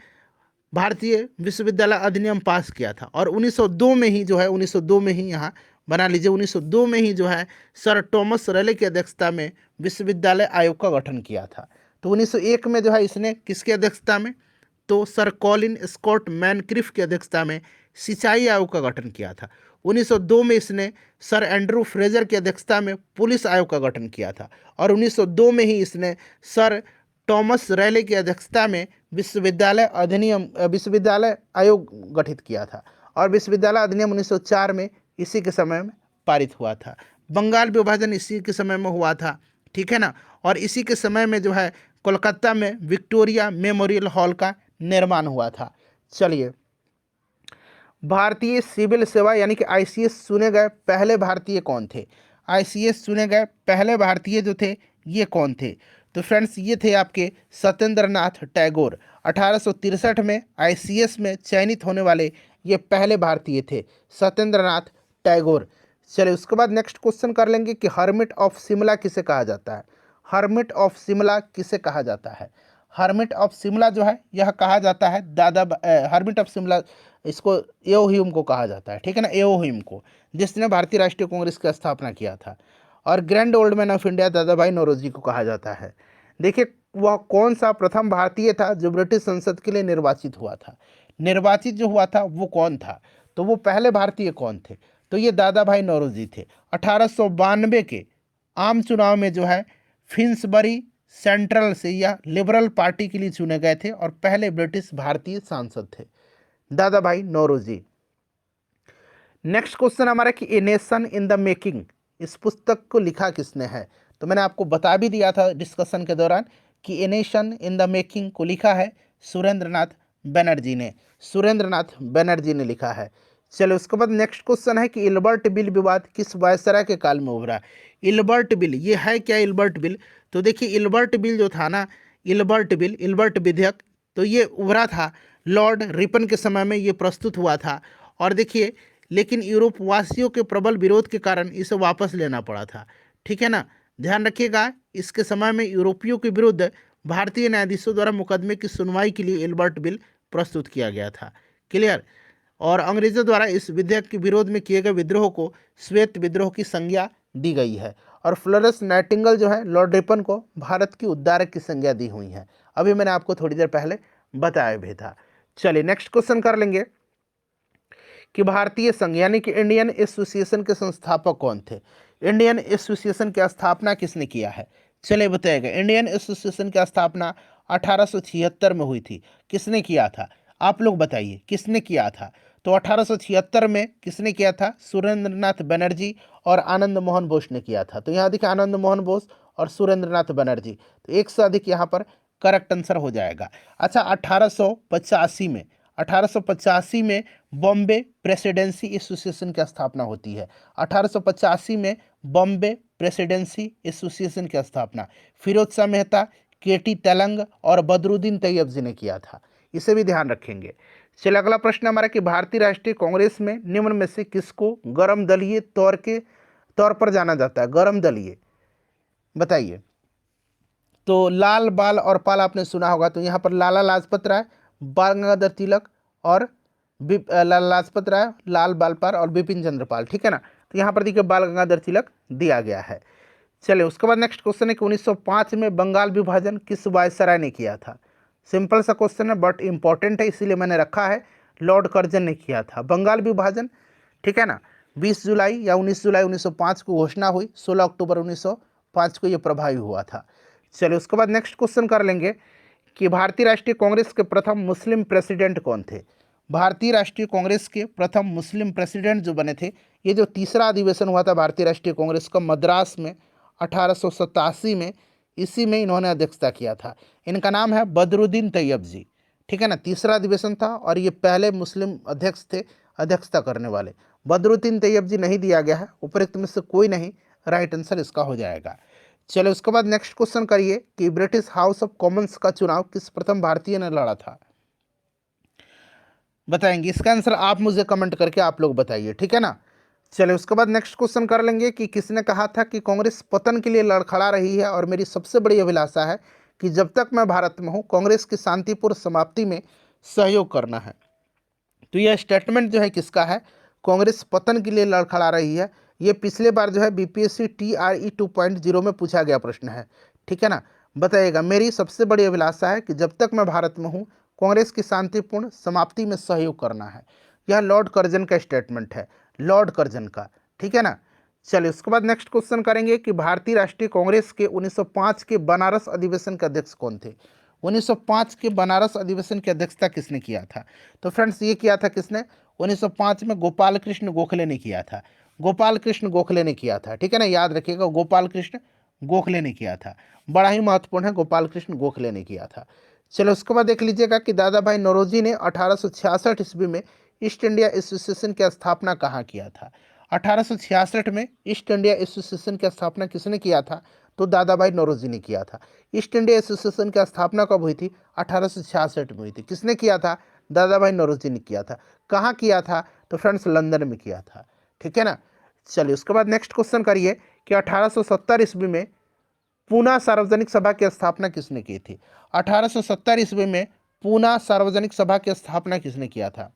भारतीय विश्वविद्यालय अधिनियम पास किया था। और 1902 में ही जो है, 1902 में ही यहाँ बना लीजिए, 1902 में ही जो है सर टॉमस रेले की अध्यक्षता में विश्वविद्यालय आयोग का गठन किया था। तो 1901 में जो है इसने किसकी अध्यक्षता में, तो सर कॉलिन स्कॉट मैनक्रिफ की अध्यक्षता में सिंचाई आयोग का गठन किया था। 1902 में इसने सर एंड्रू फ्रेजर की अध्यक्षता में पुलिस आयोग का गठन किया था। और 1902 में ही इसने सर टॉमस रेले की अध्यक्षता में विश्वविद्यालय आयोग गठित किया था। और विश्वविद्यालय अधिनियम 1904 में इसी के समय में पारित हुआ था। बंगाल विभाजन इसी के समय में हुआ था, ठीक है ना। और इसी के समय में जो है कोलकाता में विक्टोरिया मेमोरियल हॉल का निर्माण हुआ था। चलिए, भारतीय सिविल सेवा यानी कि ICS चुने गए पहले भारतीय कौन थे। ICS चुने गए पहले भारतीय जो थे ये कौन थे। तो फ्रेंड्स ये थे आपके सत्येंद्र नाथ टैगोर। 1863 में ICS में चयनित होने वाले ये पहले भारतीय थे, सत्येंद्र नाथ टैगोर। चलिए उसके बाद नेक्स्ट क्वेश्चन कर लेंगे कि हर्मिट ऑफ शिमला किसे कहा जाता है। हर्मिट ऑफ शिमला किसे कहा जाता है। हर्मिट ऑफ शिमला जो है यह कहा जाता है हर्मिट ऑफ शिमला, इसको एओ ह्यूम को कहा जाता है, ठीक है ना, एओ ह्यूम को, जिसने भारतीय राष्ट्रीय कांग्रेस की स्थापना किया था। और grand old man of India दादा भाई नौरोजी को कहा जाता है। देखिए वह कौन सा प्रथम भारतीय था जो ब्रिटिश संसद के लिए निर्वाचित हुआ था। निर्वाचित जो हुआ था वो कौन था, तो वो पहले भारतीय कौन थे, तो ये दादा भाई नौरोजी थे। 1892 के आम चुनाव में जो है फिन्सबरी सेंट्रल से या लिबरल पार्टी के लिए चुने गए थे और पहले ब्रिटिश भारतीय सांसद थे दादा भाई नौरोजी। नेक्स्ट क्वेश्चन हमारा कि a nation in the making, इस पुस्तक को लिखा किसने है। तो मैंने आपको बता भी दिया था डिस्कशन के दौरान कि a nation in the making को लिखा है सुरेंद्रनाथ बनर्जी ने। सुरेंद्रनाथ बनर्जी ने लिखा है। चलो उसके बाद नेक्स्ट क्वेश्चन है कि इल्बर्ट बिल विवाद किस वायसराय के काल में उभरा। इल्बर्ट बिल ये है क्या इल्बर्ट बिल, तो देखिए इल्बर्ट बिल जो था ना, इल्बर्ट बिल, इल्बर्ट विधेयक, तो ये उभरा था लॉर्ड रिपन के समय में, ये प्रस्तुत हुआ था। और देखिए लेकिन यूरोप वासियों के प्रबल विरोध के कारण इसे वापस लेना पड़ा था, ठीक है ना, ध्यान रखिएगा। इसके समय में यूरोपियों के विरुद्ध भारतीय न्यायाधीशों द्वारा मुकदमे की सुनवाई के लिए इल्बर्ट बिल प्रस्तुत किया गया था, क्लियर। और अंग्रेजों द्वारा इस विधेयक के विरोध में किए गए विद्रोह को श्वेत विद्रोह की संज्ञा दी गई है। और फ्लोरेंस नाइटिंगेल जो है लॉर्ड रिपन को भारत की उद्धारक की संज्ञा दी हुई है। अभी मैंने आपको थोड़ी देर पहले बताया भी था। चलिए नेक्स्ट क्वेश्चन कर लेंगे कि भारतीय संघ यानी कि इंडियन एसोसिएशन के संस्थापक कौन थे। इंडियन एसोसिएशन की स्थापना किसने किया है, चलिए बताइएगा। इंडियन एसोसिएशन की स्थापना 1876 में हुई थी। किसने किया था, आप लोग बताइए किसने किया था। तो 1876 में किसने किया था, सुरेंद्रनाथ बनर्जी और आनंद मोहन बोस ने किया था। तो यहाँ देखिए आनंद मोहन बोस और सुरेंद्रनाथ बनर्जी, तो एक से अधिक यहाँ पर करेक्ट आंसर हो जाएगा। अच्छा 1885 में बॉम्बे प्रेसिडेंसी एसोसिएशन की स्थापना होती है। 1885 में बॉम्बे प्रेसिडेंसी एसोसिएशन की स्थापना फिरोज शाह मेहता, केटी तेलंग और बदरुद्दीन तैयब जी ने किया था, इसे भी ध्यान रखेंगे। चलिए अगला प्रश्न हमारा कि भारतीय राष्ट्रीय कांग्रेस में निम्न में से किसको गरम दलीय तौर पर जाना जाता है। गरम दलीय बताइए। तो लाल बाल और पाल आपने सुना होगा, तो यहाँ पर लाला लाजपत राय, बाल गंगाधर तिलक और लाला लाजपत राय, लाल बाल पाल और बिपिन चंद्र पाल, ठीक है ना। तो यहाँ पर देखिए बाल गंगाधर तिलक दिया गया है। चलिए उसके बाद नेक्स्ट क्वेश्चन है कि 1905 में बंगाल विभाजन किस वायसराय ने किया था। सिंपल सा क्वेश्चन है बट इंपॉर्टेंट है, इसीलिए मैंने रखा है। लॉर्ड कर्जन ने किया था बंगाल विभाजन, ठीक है ना। 20 जुलाई या 19 जुलाई 1905 को घोषणा हुई, 16 अक्टूबर 1905 को यह प्रभावी हुआ था। चलिए उसके बाद नेक्स्ट क्वेश्चन कर लेंगे कि भारतीय राष्ट्रीय कांग्रेस के प्रथम मुस्लिम प्रेसिडेंट कौन थे। भारतीय राष्ट्रीय कांग्रेस के प्रथम मुस्लिम प्रेसिडेंट जो बने थे, ये जो तीसरा अधिवेशन हुआ था भारतीय राष्ट्रीय कांग्रेस का मद्रास में 1887 में, इसी में इन्होंने अध्यक्षता किया था। इनका नाम है बदरुद्दीन तैयब जी, ठीक है ना। तीसरा अधिवेशन था और ये पहले मुस्लिम अध्यक्ष थे अध्यक्षता करने वाले। बदरुद्दीन तैयब जी नहीं दिया गया है, उपरोक्त में से कोई नहीं, राइट आंसर इसका हो जाएगा। चलो उसके बाद नेक्स्ट क्वेश्चन करिए कि ब्रिटिश हाउस ऑफ कॉमन्स का चुनाव किस प्रथम भारतीय ने लड़ा था, बताएंगे। इसका आंसर आप मुझे कमेंट करके आप लोग बताइए, ठीक है ना। चलिए उसके बाद नेक्स्ट क्वेश्चन कर लेंगे कि किसने कहा था कि कांग्रेस पतन के लिए लड़खड़ा रही है और मेरी सबसे बड़ी अभिलाषा है कि जब तक मैं भारत में हूं कांग्रेस की शांतिपूर्ण समाप्ति में सहयोग करना है। तो यह स्टेटमेंट जो है किसका है, कांग्रेस पतन के लिए लड़खड़ा रही है। ये पिछले बार जो है बीपीएससी TRE 2.0 में पूछा गया प्रश्न है, ठीक है ना। बताइएगा मेरी सबसे बड़ी अभिलाषा है कि जब तक मैं भारत में हूँ कांग्रेस की शांतिपूर्ण समाप्ति में सहयोग करना है। यह लॉर्ड कर्जन का स्टेटमेंट है, लॉर्ड कर्जन का, ठीक है ना। चलिए उसके बाद नेक्स्ट क्वेश्चन करेंगे कि भारतीय राष्ट्रीय कांग्रेस के 1905 के बनारस अधिवेशन के अध्यक्ष कौन थे। 1905 के बनारस अधिवेशन की अध्यक्षता किसने किया था। तो फ्रेंड्स ये किया था किसने, 1905 में गोपाल कृष्ण गोखले ने किया था। गोपाल कृष्ण गोखले ने किया था, ठीक है ना, याद रखिएगा गोपाल कृष्ण गोखले ने किया था, बड़ा ही महत्वपूर्ण है, गोपाल कृष्ण गोखले ने किया था। चलो उसके बाद देख लीजिएगा कि दादा भाई नौरोजी ने 1866 ईस्वी में ईस्ट इंडिया एसोसिएशन की स्थापना कहाँ किया था। 1866 में ईस्ट इंडिया एसोसिएशन की स्थापना किसने किया था, तो दादा भाई नौरोजी ने किया था। ईस्ट इंडिया एसोसिएशन की स्थापना कब हुई थी, 1866 में हुई थी। किसने किया था, दादा भाई नौरोजी ने किया था। कहाँ किया था, तो फ्रेंड्स लंदन में किया था, ठीक है ना। चलिए उसके बाद नेक्स्ट क्वेश्चन करिए कि 1870 ईस्वी में पूना सार्वजनिक सभा की स्थापना किसने की थी। 1870 ईस्वी में पूना सार्वजनिक सभा की स्थापना किसने किया था।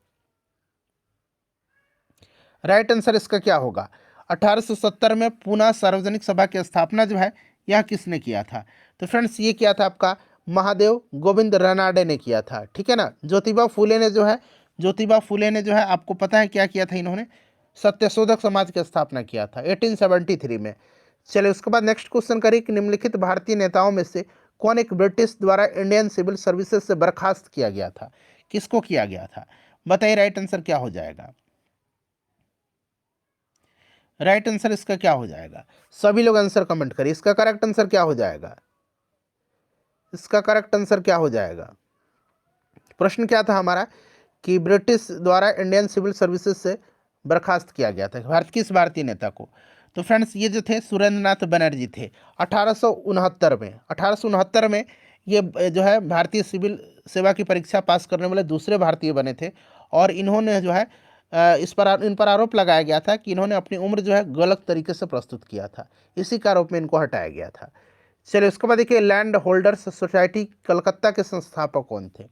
राइट आंसर इसका क्या होगा। 1870 में पूना सार्वजनिक सभा की स्थापना जो है यह किसने किया था। तो फ्रेंड्स ये किया था आपका महादेव गोविंद रानाडे ने किया था, ठीक है ना। ज्योतिबा फूले ने जो है आपको पता है क्या किया था, इन्होंने सत्यशोधक समाज की स्थापना किया था 1873 में। चलिए उसके बाद नेक्स्ट क्वेश्चन करिए कि निम्नलिखित भारतीय नेताओं में से कौन एक ब्रिटिश द्वारा इंडियन सिविल सर्विसेज से बर्खास्त किया गया था। किसको किया गया था, बताइए राइट आंसर क्या हो जाएगा। राइट आंसर इसका क्या हो जाएगा, सभी लोग आंसर कमेंट करिए। इसका करेक्ट आंसर क्या हो जाएगा, इसका करेक्ट आंसर क्या हो जाएगा। प्रश्न क्या था हमारा कि ब्रिटिश द्वारा इंडियन सिविल सर्विसेज से बर्खास्त किया गया था किस भारतीय नेता को। तो फ्रेंड्स ये जो थे सुरेंद्र नाथ बनर्जी थे 1869 में ये जो है भारतीय सिविल सेवा की परीक्षा पास करने वाले दूसरे भारतीय बने थे। और इन्होंने जो है इन पर आरोप लगाया गया था कि इन्होंने अपनी उम्र जो है गलत तरीके से प्रस्तुत किया था, इसी के आरोप में इनको हटाया गया था। चलिए उसके बाद देखिए लैंड होल्डर्स सोसाइटी कलकत्ता के संस्थापक कौन थे।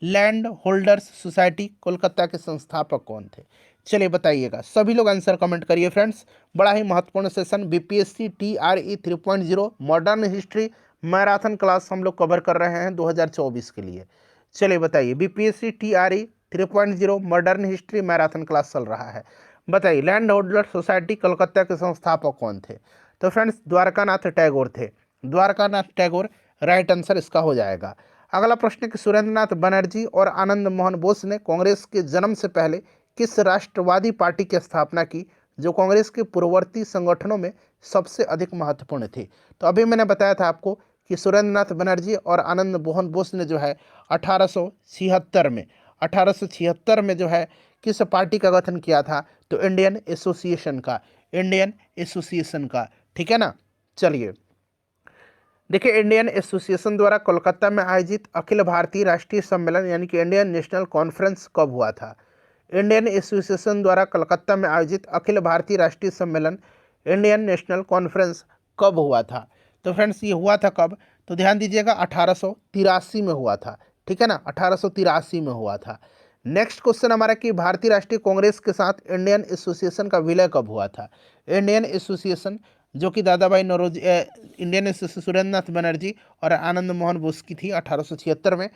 लैंड होल्डर्स सोसाइटी कोलकाता के संस्थापक कौन थे, चलिए बताइएगा। सभी लोग आंसर कमेंट करिए फ्रेंड्स। बड़ा ही महत्वपूर्ण session BPSC TRE 3.0 modern history marathon class हम लोग कवर कर रहे हैं 2024 के लिए। चलिए बताइए BPSC TRE 3.0 modern history marathon class चल रहा है। बताइए लैंड होल्डर सोसाइटी कलकत्ता के संस्थापक कौन थे। तो फ्रेंड्स द्वारकानाथ टैगोर थे, द्वारकानाथ टैगोर राइट आंसर इसका हो जाएगा। अगला प्रश्न कि सुरेंद्र नाथ बनर्जी और आनंद मोहन बोस ने कांग्रेस के जन्म से पहले किस राष्ट्रवादी पार्टी की स्थापना की जो कांग्रेस के पूर्ववर्ती संगठनों में सबसे अधिक महत्वपूर्ण थी। तो अभी मैंने बताया था आपको कि सुरेंद्र नाथ बनर्जी और आनंद मोहन बोस ने जो है 1876 में जो है किस पार्टी का गठन किया था। तो इंडियन एसोसिएशन का, ठीक है ना। चलिए देखिए इंडियन एसोसिएशन द्वारा कोलकाता में आयोजित अखिल भारतीय राष्ट्रीय सम्मेलन यानी कि इंडियन नेशनल कॉन्फ्रेंस कब हुआ था। इंडियन एसोसिएशन द्वारा कोलकाता में आयोजित अखिल भारतीय राष्ट्रीय सम्मेलन इंडियन नेशनल कॉन्फ्रेंस कब हुआ था। तो फ्रेंड्स ये हुआ था कब, तो ध्यान दीजिएगा 1883 में हुआ था, ठीक है ना, 1883 में हुआ था। नेक्स्ट क्वेश्चन हमारा कि भारतीय राष्ट्रीय कांग्रेस के साथ इंडियन एसोसिएशन का विलय कब हुआ था। इंडियन एसोसिएशन जो कि दादा भाई नौरोजी इंडियन एसोसिएशन सुरेंद्र नाथ बनर्जी और आनंद मोहन बोस की थी 1876 में,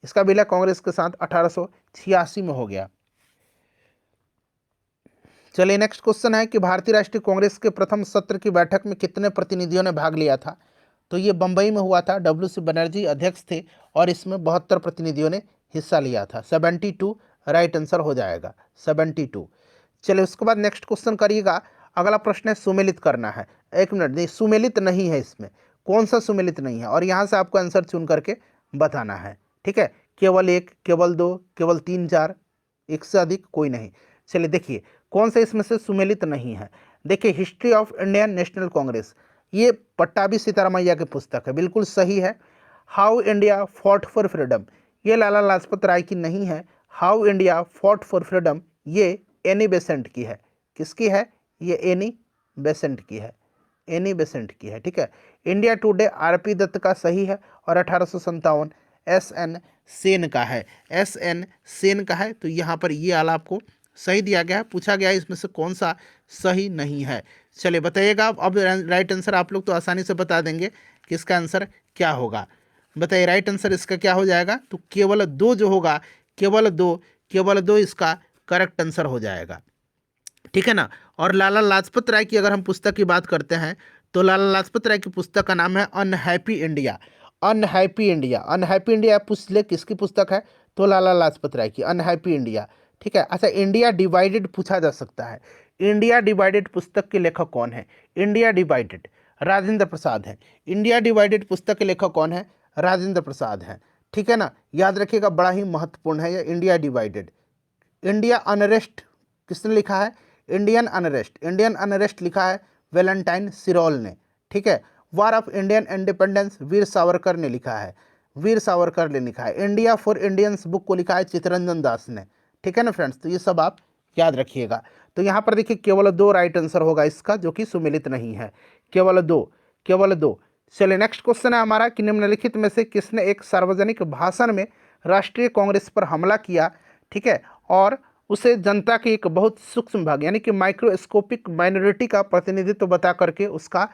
इसका विलय कांग्रेस के साथ 1886 में हो गया। चलिए नेक्स्ट क्वेश्चन है कि भारतीय राष्ट्रीय कांग्रेस के प्रथम सत्र की बैठक में कितने प्रतिनिधियों ने भाग लिया था। तो ये बंबई में हुआ था, WC बनर्जी अध्यक्ष थे और इसमें 72 प्रतिनिधियों ने हिस्सा लिया था। 72 राइट आंसर हो जाएगा 72। चलिए उसके बाद नेक्स्ट क्वेश्चन करिएगा। अगला प्रश्न है सुमेलित करना है। एक मिनट, नहीं सुमेलित नहीं है, इसमें कौन सा सुमेलित नहीं है और यहाँ से आपको आंसर चुन करके बताना है, ठीक है। केवल एक, केवल दो, केवल तीन, चार, एक से अधिक कोई नहीं। चलिए देखिए कौन सा इसमें से सुमेलित नहीं है। देखिए history of Indian national Congress, ये पट्टाभी सीतारामैया की पुस्तक है, बिल्कुल सही है। How India fought for freedom, ये लाला लाजपत राय की नहीं है। How India fought for freedom ये एनी बेसेंट की है। किसकी है, ये एनी बेसेंट की है, एनी बेसेंट की है, ठीक है। इंडिया टुडे RP दत्त का सही है और 1857 SN सेन का है, SN सेन का है। तो यहाँ पर ये वाला आपको सही दिया गया है, पूछा गया है इसमें से कौन सा सही नहीं है। चलिए बताइएगा। अब राइट आंसर आप लोग तो आसानी से बता देंगे कि इसका आंसर क्या होगा। बताइए राइट आंसर इसका क्या हो जाएगा। तो केवल दो जो होगा, केवल दो इसका करेक्ट आंसर हो जाएगा, ठीक है ना। और लाला लाजपत राय की अगर हम पुस्तक की बात करते हैं तो लाला लाजपत राय की पुस्तक का नाम है अनहैप्पी इंडिया। अनहैप्पी इंडिया पूछ ले किसकी पुस्तक है, तो लाला लाजपत राय की अनहैप्पी इंडिया, ठीक है। अच्छा इंडिया डिवाइडेड पूछा जा सकता है। इंडिया डिवाइडेड पुस्तक के लेखक कौन है। इंडिया डिवाइडेड राजेंद्र प्रसाद है। इंडिया डिवाइडेड पुस्तक के लेखक कौन है, राजेंद्र प्रसाद हैं, ठीक है ना। याद रखिएगा बड़ा ही महत्वपूर्ण है ये इंडिया डिवाइडेड। इंडिया अनरेस्ट किसने लिखा है, इंडियन अनरेस्ट लिखा है वैलेंटाइन सिरोल ने, ठीक है। War of Indian independence Veer Savarkar ने लिखा है, इंडिया फॉर इंडियंस बुक को लिखा है चित्तरंजन दास ने, ठीक है ना फ्रेंड्स। तो ये सब आप याद रखिएगा। तो यहाँ पर देखिए केवल 2 राइट आंसर होगा इसका, जो कि सुमेलित नहीं है, केवल 2, केवल 2। चलिए नेक्स्ट क्वेश्चन है हमारा कि निम्नलिखित में से किसने एक सार्वजनिक भाषण में राष्ट्रीय कांग्रेस पर हमला किया, ठीक है, और उसे जनता के एक बहुत सूक्ष्म भाग यानी कि माइक्रोस्कोपिक माइनॉरिटी का प्रतिनिधित्व बता करके उसका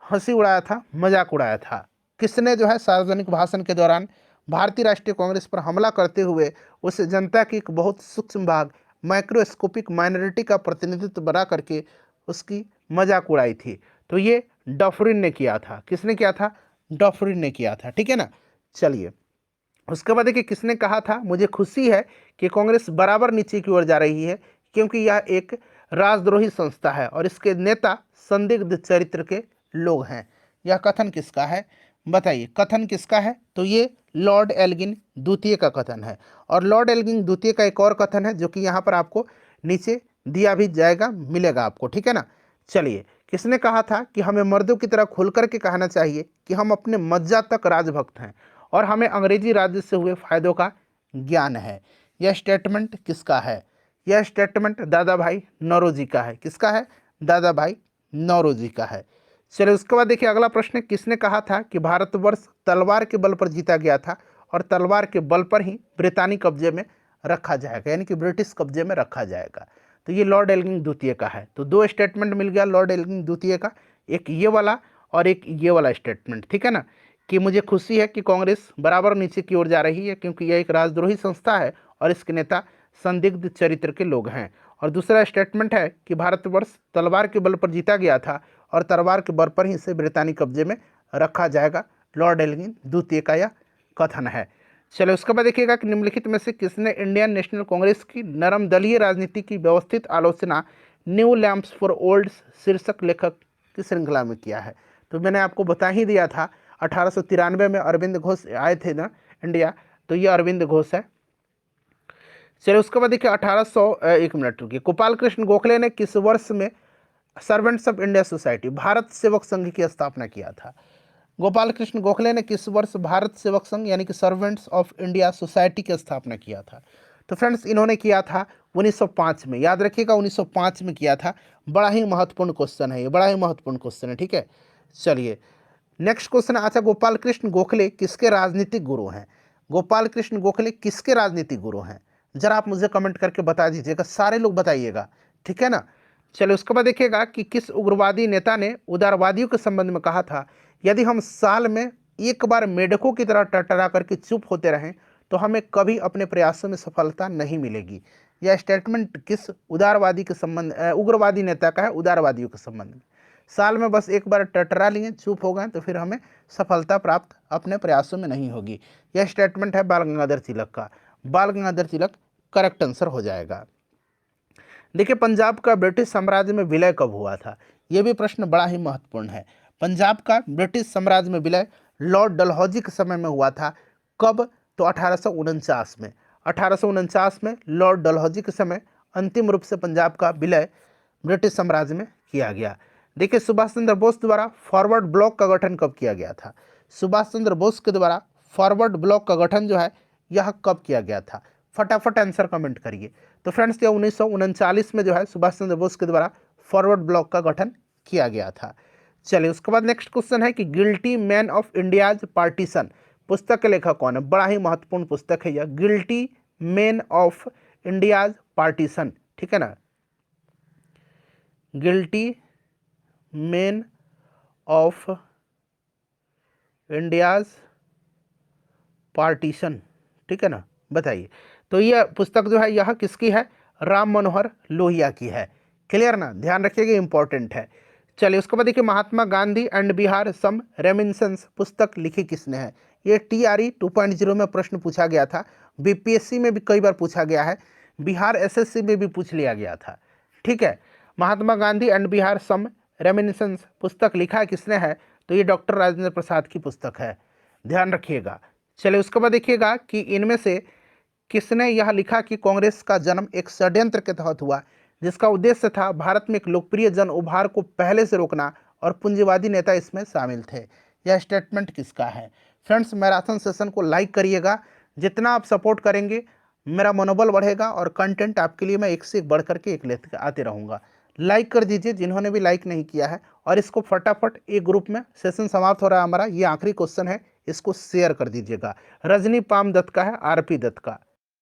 हंसी उड़ाया था, मजाक उड़ाया था। किसने जो है सार्वजनिक भाषण के दौरान भारतीय राष्ट्रीय कांग्रेस पर हमला करते हुए उस जनता की एक बहुत सूक्ष्म भाग माइक्रोस्कोपिक माइनॉरिटी का प्रतिनिधित्व बना करके उसकी मजाक उड़ाई थी? तो ये डफरिन ने किया था। किसने किया था? डफरिन ने किया था, ठीक है ना। चलिए उसके बाद देखिए किसने कहा था, मुझे खुशी है कि कांग्रेस बराबर नीचे की ओर जा रही है क्योंकि यह एक राजद्रोही संस्था है और इसके नेता संदिग्ध चरित्र के लोग हैं। यह कथन किसका है बताइए, कथन किसका है? तो ये लॉर्ड एल्गिन द्वितीय का कथन है। और लॉर्ड एल्गिन द्वितीय का एक और कथन है जो कि यहाँ पर आपको नीचे दिया भी जाएगा, मिलेगा आपको, ठीक है ना। चलिए किसने कहा था कि हमें मर्दों की तरह खुल करके कहना चाहिए कि हम अपने मज्जा तक राजभक्त हैं और हमें अंग्रेजी राज्य से हुए फायदों का ज्ञान है। यह स्टेटमेंट किसका है? यह स्टेटमेंट दादा भाई नौरोजी का है। किसका है? दादा भाई नौरोजी का है। चलिए उसके बाद देखिए अगला प्रश्न, किसने कहा था कि भारतवर्ष तलवार के बल पर जीता गया था और तलवार के बल पर ही ब्रितानी कब्जे में रखा जाएगा, यानी कि ब्रिटिश कब्जे में रखा जाएगा? तो ये लॉर्ड एल्गिन द्वितीय का है। तो 2 स्टेटमेंट मिल गया लॉर्ड एल्गिन द्वितीय का, एक ये वाला और एक ये वाला स्टेटमेंट, ठीक है ना, कि मुझे खुशी है कि कांग्रेस बराबर नीचे की ओर जा रही है क्योंकि यह एक राजद्रोही संस्था है और इसके नेता संदिग्ध चरित्र के लोग हैं। और दूसरा स्टेटमेंट है कि भारतवर्ष तलवार के बल पर जीता गया था और तलवार के बल पर ही इसे ब्रितानी कब्जे में रखा जाएगा। लॉर्ड एल्गिन द्वितीय का यह कथन है। चलो उसके बाद देखिएगा कि निम्नलिखित में से किसने इंडियन नेशनल कांग्रेस की नरम दलीय राजनीति की व्यवस्थित आलोचना न्यू लैम्प्स फॉर ओल्ड शीर्षक लेखक की श्रृंखला में किया है? तो मैंने आपको बता ही दिया था 1893 में अरविंद घोष आए थे ना इंडिया, तो ये अरविंद घोष है। चलिए उसके बाद देखिए 1 मिनट रुकिए, गोपाल कृष्ण गोखले ने किस वर्ष में servants of India society Bharat Sevak Sangh की स्थापना किया था? गोपाल कृष्ण गोखले ने किस वर्ष भारत सेवक संघ यानी कि सर्वेंट्स ऑफ इंडिया सोसाइटी की स्थापना किया था? तो फ्रेंड्स इन्होंने किया था 1905 में, याद रखिएगा 1905 में किया था। बड़ा ही महत्वपूर्ण क्वेश्चन है ये, बड़ा ही महत्वपूर्ण क्वेश्चन है, ठीक है। चलिए नेक्स्ट क्वेश्चन, अच्छा गोपाल कृष्ण गोखले किसके राजनीतिक गुरु हैं? गोपाल कृष्ण गोखले किसके राजनीतिक गुरु हैं? जरा आप मुझे कमेंट करके बता दीजिएगा, सारे लोग बताइएगा, ठीक है ना। चलिए उसके बाद देखिएगा कि किस उग्रवादी नेता ने उदारवादियों के संबंध में कहा था, यदि हम साल में एक बार मेढकों की तरह टरटरा करके चुप होते रहें तो हमें कभी अपने प्रयासों में सफलता नहीं मिलेगी? यह स्टेटमेंट किस उदारवादी के संबंध उग्रवादी नेता का है? उदारवादियों के संबंध में। साल में बस एक बार टटरा लिए, चुप हो गए तो फिर हमें सफलता प्राप्त अपने प्रयासों में नहीं होगी। यह स्टेटमेंट है बाल गंगाधर तिलक का। बाल गंगाधर तिलक करेक्ट आंसर हो जाएगा। देखिए पंजाब का ब्रिटिश साम्राज्य में विलय कब हुआ था? यह भी प्रश्न बड़ा ही महत्वपूर्ण है। पंजाब का ब्रिटिश साम्राज्य में विलय लॉर्ड डलहौजी के समय में हुआ था। कब? तो 1849 में। 1849 में लॉर्ड डलहौजी के समय अंतिम रूप से पंजाब का विलय ब्रिटिश साम्राज्य में किया गया। देखिए सुभाष चंद्र बोस द्वारा फॉरवर्ड ब्लॉक का गठन कब किया गया था? सुभाष चंद्र बोस के द्वारा फॉरवर्ड ब्लॉक का गठन जो है यह कब किया गया था? फटाफट आंसर कमेंट करिए। तो फ्रेंड्स यह 1939 में जो है सुभाष चंद्र बोस के द्वारा फॉरवर्ड ब्लॉक का गठन किया गया था। चलिए उसके बाद नेक्स्ट क्वेश्चन है कि guilty man of India's partition पुस्तक के लेखक कौन है? बड़ा ही महत्वपूर्ण पुस्तक है यह, guilty man of India's partition, ठीक है ना, guilty man of India's partition, ठीक है ना, बताइए। तो यह पुस्तक जो है यह किसकी है? राम मनोहर लोहिया की है। क्लियर ना, ध्यान रखिएगा इंपॉर्टेंट है। चलिए उसके बाद देखिए Mahatma Gandhi and Bihar some reminiscence पुस्तक लिखी किसने है? ये TRE 2.0 में प्रश्न पूछा गया था, BPSC में भी कई बार पूछा गया है, बिहार SSC में भी पूछ लिया गया था, ठीक है। Mahatma Gandhi and Bihar some reminiscence पुस्तक लिखा किसने है? तो ये डॉक्टर राजेंद्र प्रसाद की पुस्तक है, ध्यान रखिएगा। चलिए उसके बाद देखिएगा कि इनमें से किसने यह लिखा कि कांग्रेस का जन्म एक षड्यंत्र के तहत हुआ जिसका उद्देश्य था भारत में एक लोकप्रिय जन उभार को पहले से रोकना और पूंजीवादी नेता इसमें शामिल थे? यह स्टेटमेंट किसका है? फ्रेंड्स मैराथन सेशन को लाइक करिएगा, जितना आप सपोर्ट करेंगे मेरा मनोबल बढ़ेगा और कंटेंट आपके लिए मैं एक से एक बढ़ करके एक लेते आते रहूँगा। लाइक कर दीजिए जिन्होंने भी लाइक नहीं किया है, और इसको फटाफट एक ग्रुप में, सेशन समाप्त हो रहा है हमारा, ये आखिरी क्वेश्चन है, इसको शेयर कर दीजिएगा। रजनी पाम दत्त का है, आरपी दत्त का।